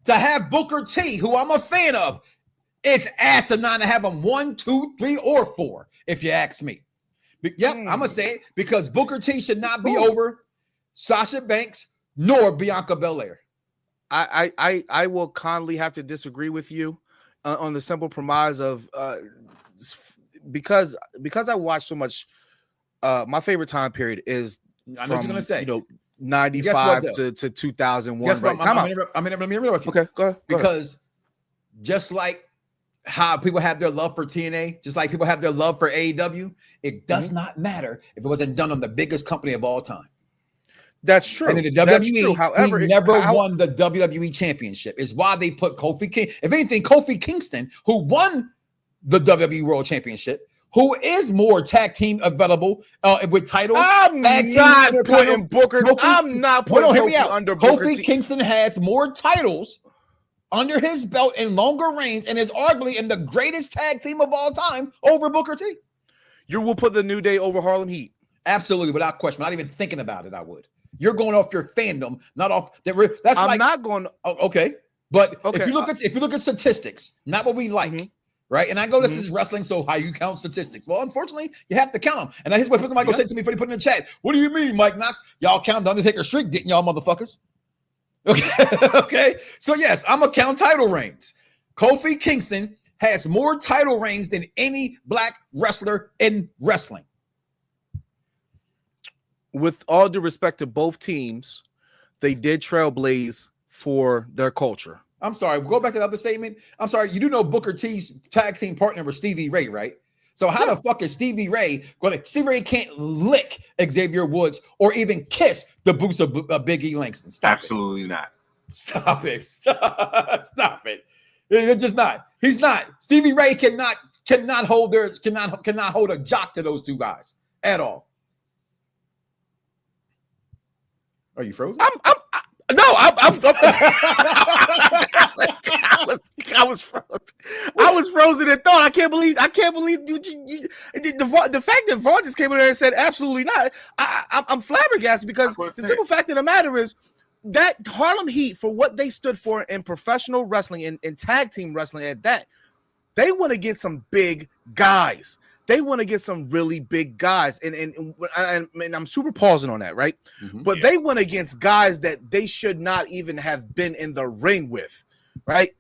S1: To have Booker T, who I'm a fan of, it's asinine to have him 1, 2, 3, or 4, if you ask me. Yep, I'm gonna say it because Booker T should not be over Sasha Banks nor Bianca Belair.
S11: I will kindly have to disagree with you on the simple premise of because I watch so much. My favorite time period is
S1: I know what you're gonna say.
S11: 95 to 2001.
S1: Guess
S11: right?
S1: what? I'm gonna interrupt you.
S11: Okay, go ahead.
S1: Because just like how people have their love for TNA, just like people have their love for AEW, it does not matter if it wasn't done on the biggest company of all time.
S11: That's true.
S1: And in the
S11: That's
S1: WWE,
S11: true. However,
S1: he never won the WWE Championship. Is why they put Kofi King. If anything, Kofi Kingston, who won the WWE World Championship, who is more tag team available with titles.
S11: I'm not putting Booker. I'm not putting Kofi under Booker.
S1: Kofi Kingston has more titles under his belt in longer reigns and is arguably in the greatest tag team of all time over Booker T.
S11: You will put the New Day over Harlem Heat?
S1: Absolutely, without question. Not even thinking about it, I would. You're going off your fandom, not off that. That's
S11: I'm
S1: like
S11: not going.
S1: Oh, okay, but
S11: Okay.
S1: if you look at statistics, not what we like, right? And I go, this is wrestling, so how you count statistics? Well, unfortunately, you have to count them. And here's what Michael said to me before he put in the chat. What do you mean, Mike Knoxxx? Y'all count the Undertaker streak, didn't y'all, motherfuckers? Okay, okay. So yes, I'm gonna count title reigns. Kofi Kingston has more title reigns than any black wrestler in wrestling.
S11: With all due respect to both teams, they did trailblaze for their culture.
S1: I'm sorry. Go back to the other statement. I'm sorry. You do know Booker T's tag team partner was Stevie Ray, right? So how the fuck is Stevie Ray going to? Stevie Ray can't lick Xavier Woods or even kiss the boots of Big E Langston.
S21: Absolutely not.
S1: Stop it. Stop it. It's just not. He's not. Stevie Ray cannot hold cannot hold a jock to those two guys at all. Are you frozen?
S11: I was frozen. I was frozen in thought. I can't believe the fact that Vaughn just came in there and said absolutely not. I'm flabbergasted because the simple fact of the matter is that Harlem Heat, for what they stood for in professional wrestling and tag team wrestling at that, they want to get some big guys. They want to get some really big guys, and I'm super pausing on that, right? But they went against guys that they should not even have been in the ring with, right?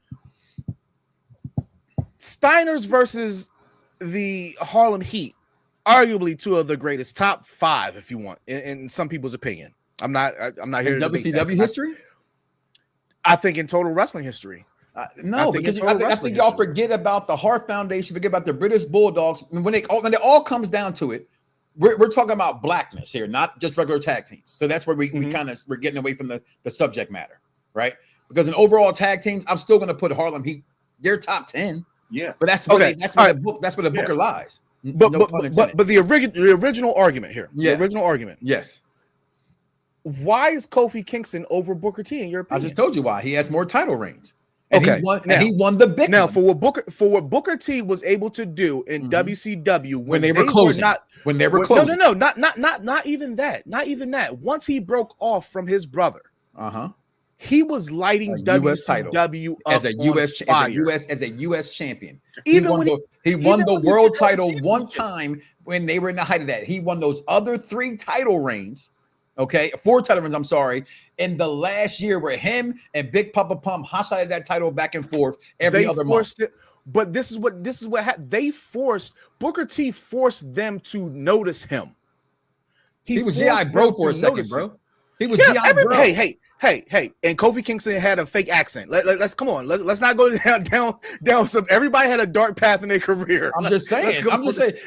S11: Steiners versus the Harlem Heat, arguably two of the greatest, top 5, if you want, in some people's opinion. I'm not here
S1: in
S11: to
S1: WCW history.
S11: I think in total wrestling history.
S1: No, because I think y'all forget about the Hart Foundation, forget about the British Bulldogs. When it all comes down to it, we're talking about blackness here, not just regular tag teams. So that's where we're getting away from the subject matter, right? Because in overall tag teams, I'm still going to put Harlem Heat. They're top 10.
S21: Yeah,
S1: but that's where the Booker lies.
S11: But the original argument here, the original argument,
S1: yes.
S11: Why is Kofi Kingston over Booker T in your opinion?
S1: I just told you why. He has more title reigns. And
S11: okay,
S1: he won the big
S11: now
S1: one.
S11: for what Booker T was able to do in WCW
S1: when they were closing. Not
S11: even that. Once he broke off from his brother, he was lighting WCW
S1: as a US champion. Even he won the world title one time when they were in the height of that. He won those other 3 title reigns. Okay, 4 title reigns, I'm sorry, in the last year where him and Big Papa Pump hot-shotted that title back and forth every other month.
S11: But this is what happened. Booker T forced them to notice him.
S1: He was G.I. Bro for a second, bro. He was G.I. Bro.
S11: Hey, and Kofi Kingston had a fake accent. Let's come on. Let's not go down some. Everybody had a dark path in their career.
S1: I'm just saying.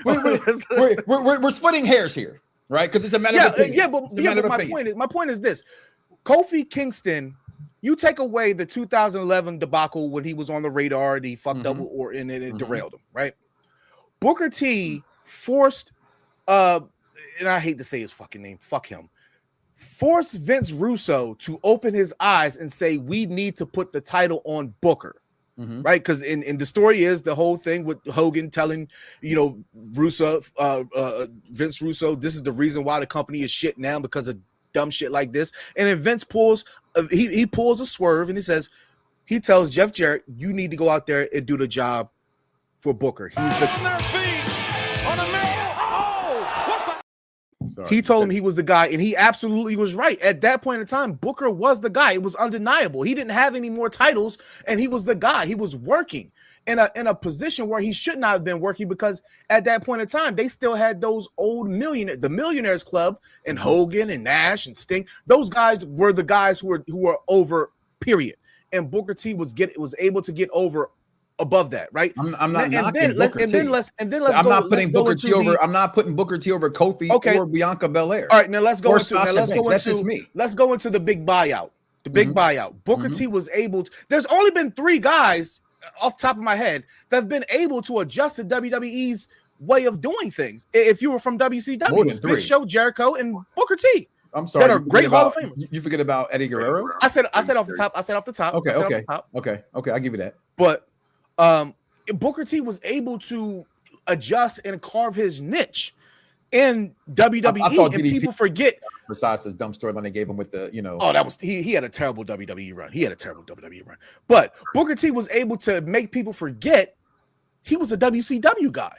S1: We're splitting hairs here. Right, because it's a matter of opinion.
S11: But my point is this: Kofi Kingston, you take away the 2011 debacle when he was on the radar and he fucked up and it derailed him, right? Booker T forced, and I hate to say his fucking name, fuck him, forced Vince Russo to open his eyes and say, we need to put the title on Booker. Right, because in the story is the whole thing with Hogan telling Russo, Vince Russo, this is the reason why the company is shit now because of dumb shit like this. And then Vince pulls he pulls a swerve and he says, he tells Jeff Jarrett, "You need to go out there and do the job for Booker." He's the. He told him he was the guy, and he absolutely was right. At that point in time, Booker was the guy. It was undeniable. He didn't have any more titles, and he was the guy. He was working in a position where he should not have been working, because at that point in time, they still had those old the Millionaires Club, and Hogan and Nash and Sting. Those guys were the guys who were over, period. And Booker T was able to get over above that, right?
S1: I'm not knocking Booker T.
S11: I'm
S1: not putting Booker T over. I'm not putting Booker T over Kofi or Bianca Belair.
S11: All right, now let's go into the big buyout. The big buyout. Booker T was able to. There's only been 3 guys off the top of my head that have been able to adjust to WWE's way of doing things. If you were from WCW, Big Show, Jericho, and Booker T.
S1: I'm sorry.
S11: That are great Hall of Famers.
S1: You forget about Eddie Guerrero?
S11: I said off the top.
S1: Okay. I'll give you that.
S11: But Booker T was able to adjust and carve his niche in WWE, and people forget.
S1: Besides the dumb storyline they gave him with the,
S11: that was he had a terrible WWE run. But Booker T was able to make people forget he was a WCW guy.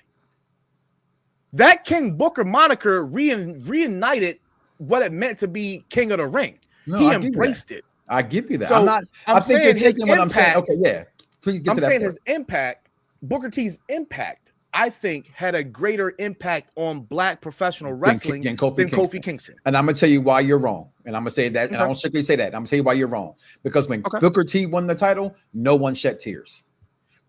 S11: That King Booker moniker reunited what it meant to be King of the Ring. He embraced it.
S1: I give you that.
S11: So
S1: I think you're taking what I'm saying. Okay, yeah. Please get to that.
S11: I'm saying his impact, Booker T's impact, I think, had a greater impact on Black professional wrestling than Kofi Kingston.
S1: And I'm gonna tell you why you're wrong. And I'm gonna say that, and I don't strictly say that. I'm gonna tell you why you're wrong. Because when Booker T won the title, no one shed tears.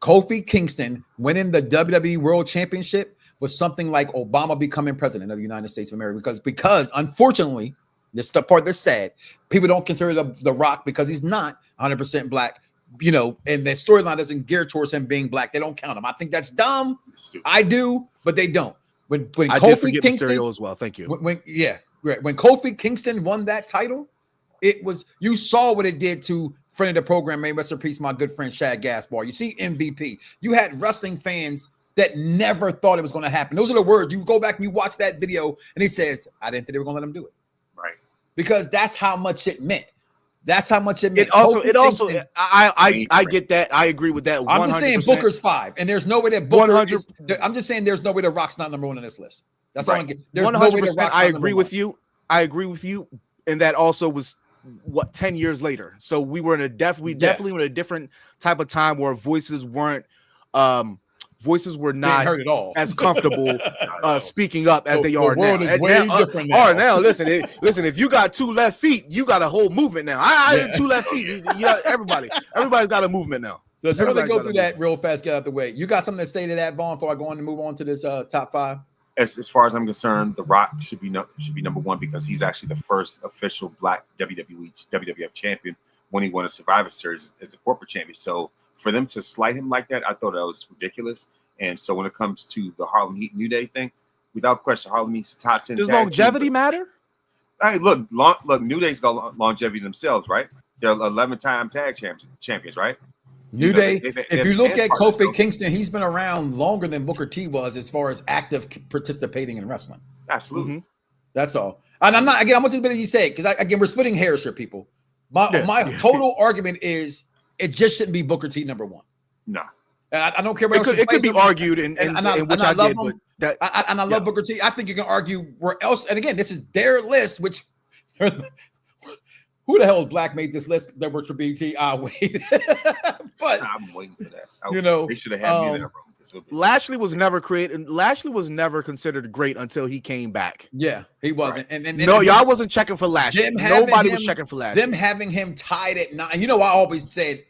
S1: Kofi Kingston winning the WWE World Championship was something like Obama becoming president of the United States of America. Because unfortunately, this is the part that's sad. People don't consider the Rock, because he's not 100% Black. And the storyline doesn't gear towards him being Black. They don't count him. I think that's dumb. I do, but they don't. When Kofi Kingston
S11: as well. Thank you.
S1: When Kofi Kingston won that title, you saw what it did to friend of the program, may rest in peace, my good friend Shad Gaspar. You see MVP. You had wrestling fans that never thought it was going to happen. Those are the words. You go back and you watch that video, and he says, "I didn't think they were going to let him do it."
S21: Right.
S1: Because that's how much it meant. That's how much it meant.
S11: I get that. I agree with that. 100%.
S1: I'm just saying Booker's 5, and there's no way that Booker is. I'm just saying there's no way that Rock's not number 1 on this list. That's all I get. There's 100%. No way that Rock's
S11: I agree with you. I agree with you, and that also was 10 years later. So we were in a definitely were in a different type of time where voices were not
S1: heard at all.
S11: as comfortable speaking up as they are now.
S1: Is way different now.
S11: Now listen, if you got 2 left feet, you got a whole movement now. I 2 left feet. Everybody's got a movement now.
S1: So to really go through that real fast, get out the way. You got something to say to that, Vaughn, before I go on and move on to this top 5?
S21: As far as I'm concerned, The Rock should be number 1, because he's actually the first official Black WWF champion when he won a Survivor Series as a corporate champion. So for them to slight him like that, I thought that was ridiculous. And so when it comes to the Harlem Heat New Day thing, without question, Harlem Heat's top 10.
S11: Does longevity matter?
S21: Hey, look, New Day's got longevity themselves, right? They're 11-time tag champions, right?
S1: New Day. If you look at Kofi Kingston, he's been around longer than Booker T was as far as active participating in wrestling.
S21: Absolutely.
S1: Mm-hmm. That's all. And I'm not, again, I want you to say, because we're splitting hairs here, people. My total argument is it just shouldn't be Booker T number 1.
S21: No.
S1: I don't care
S11: what it could be argued, and which I love
S1: him. I love Booker T. I think you can argue where else. And again, this is their list, which who the hell Black made this list that works for BT? Wait. But
S21: I'm waiting for that.
S1: They
S21: should have had me in that room.
S11: Lashley was never created. Lashley was never considered great until he came back.
S1: Yeah, he wasn't. Right. And
S11: y'all wasn't checking for Lashley. Nobody was checking for Lashley.
S1: Them having him tied at 9. And I always said,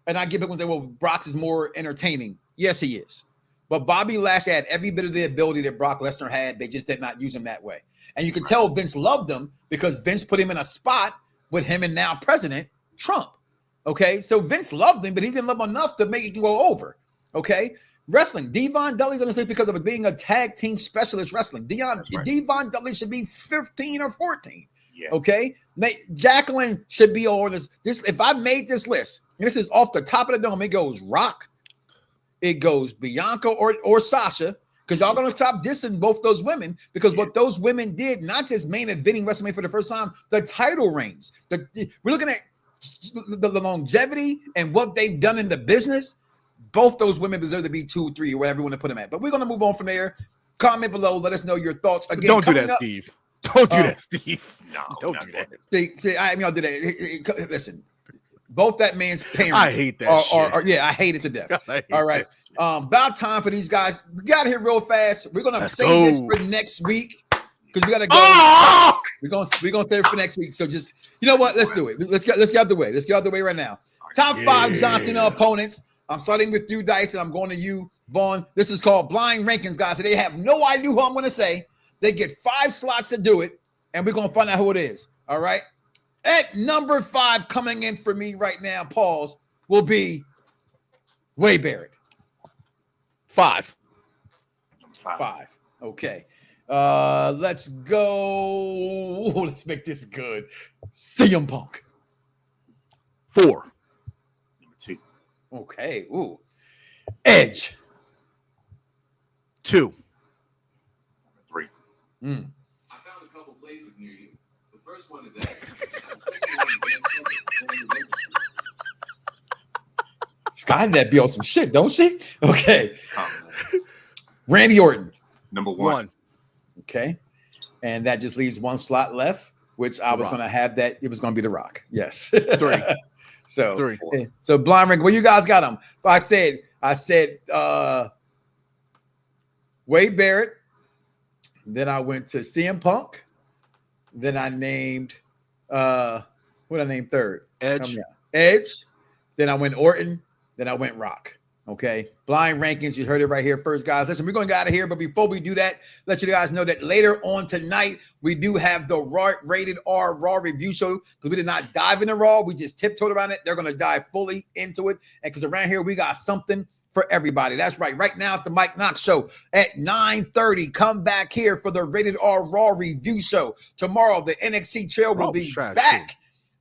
S1: and I give it when they say, well, Brock is more entertaining. Yes, he is. But Bobby Lashley had every bit of the ability that Brock Lesnar had. They just did not use him that way. And you can tell Vince loved him because Vince put him in a spot with him and now President Trump. Okay, so Vince loved him, but he didn't love him enough to make it go over. Okay, wrestling. Devon Dudley's on this list because of it being a tag team specialist wrestling. Devon Dudley should be 15 or 14. Yeah. Okay, Jacqueline should be on this. If I made this list, and this is off the top of the dome, it goes Rock, it goes Bianca or Sasha, because y'all gonna top dissing both those women because what those women did, not just main eventing WrestleMania for the first time, the title reigns. We're looking at the longevity and what they've done in the business, both those women deserve to be 2, 3, or whatever you want to put them at. But we're going to move on from there. Comment below. Let us know your thoughts. Again,
S11: don't do that, Steve. Don't do that, Steve.
S1: No, don't do that. See, I mean, I'll do that. Listen, both that man's parents.
S11: I hate that shit.
S1: Yeah, I hate it to death. All right. About time for these guys. We got here real fast. We're going to save this for next week because we got to go.
S11: Oh!
S1: We're gonna save it for next week. So just, you know what? Let's do it. Let's get out the way. Let's get out the way right now. Top 5 John Cena opponents. I'm starting with you, Dice, and I'm going to you, Vaughn. This is called blind rankings, guys. So they have no idea who I'm going to say. They get 5 slots to do it, and we're going to find out who it is. All right. At number 5, coming in for me right now, pause, will be Wade Barrett.
S11: 5.
S1: 5. Okay. Let's go. Let's make this good. CM Punk.
S11: 4.
S21: Number 2.
S1: Okay. Ooh. Edge.
S11: 2.
S21: Number 3.
S4: I found a couple places near you. The first one is X.
S1: Sky that be on some shit, don't she? Okay. Randy Orton.
S21: Number 1.
S1: Okay. And that just leaves 1 slot left, which I was going to have that. It was going to be The Rock. Yes.
S11: 3.
S1: So
S11: 3.
S1: So blind rank. Well, you guys got them. I said Wade Barrett. Then I went to CM Punk. Then I named what did I name third?
S11: Edge.
S1: Edge. Then I went Orton. Then I went Rock. Okay. Blind rankings. You heard it right here first, guys. Listen, we're going to get out of here. But before we do that, let you guys know that later on tonight, we do have the Rated R Raw review show because we did not dive into Raw. We just tiptoed around it. They're going to dive fully into it. And because around here, we got something for everybody. That's right. Right now, it's the Mike Knoxxx Show at 9:30. Come back here for the Rated R Raw review show. Tomorrow, the NXT trail will be back.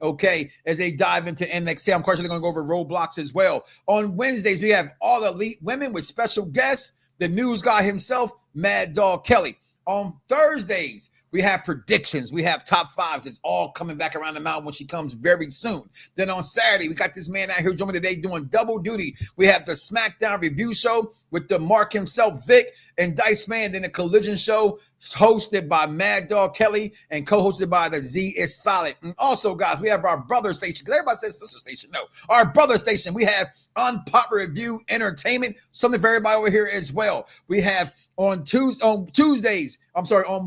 S1: Okay, as they dive into NXT. I'm partially going to go over Roadblocks as well. On Wednesdays, we have All Elite Women with special guests, the news guy himself, Mad Dog Kelly. On Thursdays, we have predictions. We have top 5s. It's all coming back around the mountain when she comes very soon. Then on Saturday, we got this man out here joining me today doing double duty. We have the SmackDown review show with the Mark himself, Vic, and Dice Man. Then the Collision show hosted by Mad Dog Kelly and co-hosted by the Z is Solid. And also, guys, we have our brother station. Because everybody says sister station. No, our brother station. We have Unpopular Review Entertainment. Something for everybody over here as well. We have on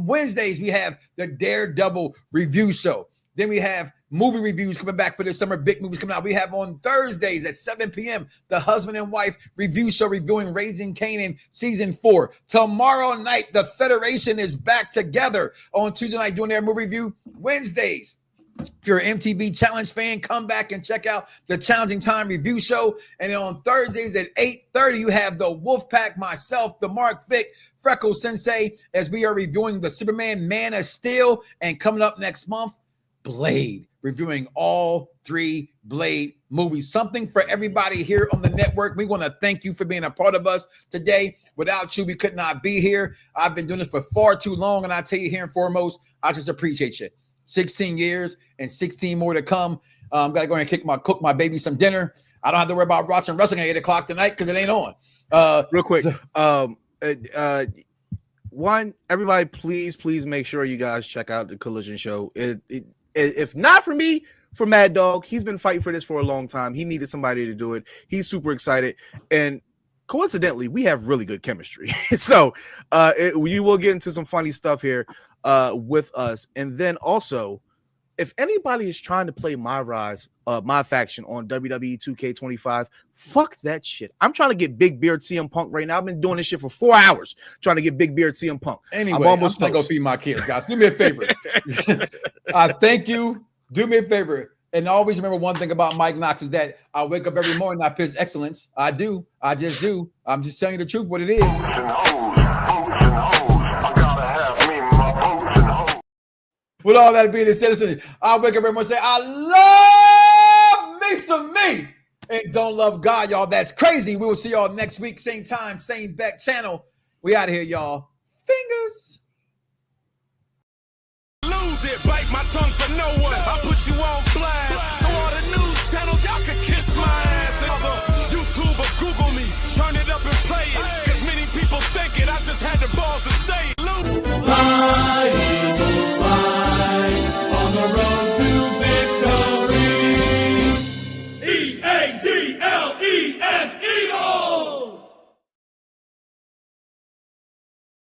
S1: Wednesdays, we have the Daredevil review show. Then we have movie reviews coming back for this summer, big movies coming out. We have on Thursdays at 7 p.m. the husband and wife review show reviewing Raising Kanan season 4. Tomorrow night, the Federation is back together on Tuesday night doing their movie review. Wednesdays, if you're an MTV Challenge fan, come back and check out the Challenging Time review show. And then on Thursdays at 8:30, you have the Wolfpack, myself, the Mark Vic, Freckle Sensei, as we are reviewing the Superman Man of Steel. And coming up next month, Blade, reviewing all 3 Blade movies. Something for everybody here on the network. We want to thank you for being a part of us today. Without you, we could not be here. I've been doing this for far too long, and I tell you here and foremost, I just appreciate you. 16 years and 16 more to come. I'm going to go and cook my baby some dinner. I don't have to worry about watching wrestling at 8 o'clock tonight because it ain't on.
S11: Real quick. One, everybody, please make sure you guys check out the Collision show. If not for me, for Mad Dog, he's been fighting for this for a long time. He needed somebody to do it. He's super excited. And coincidentally, we have really good chemistry. So you will get into some funny stuff here with us. And then also, if anybody is trying to play my faction on WWE 2K25, fuck that shit. I'm trying to get Big Beard CM Punk right now. I've been doing this shit for 4 hours trying to get Big Beard CM Punk.
S1: Anyway, I'm going to go feed my kids, guys. Do me a favor. Thank you. Do me a favor. And always remember one thing about Mike Knoxxx is that I wake up every morning, I piss excellence. I do. I just do. I'm just telling you the truth, what it is. With all that being said, listen, I wake up every morning and say, I love me some me. And don't love God, y'all. That's crazy. We will see y'all next week. Same time, same back channel. We out of here, y'all. Fingers.
S6: Lose it, bite my tongue for no one. I put you on blast. So all the news
S3: G-A-G-A.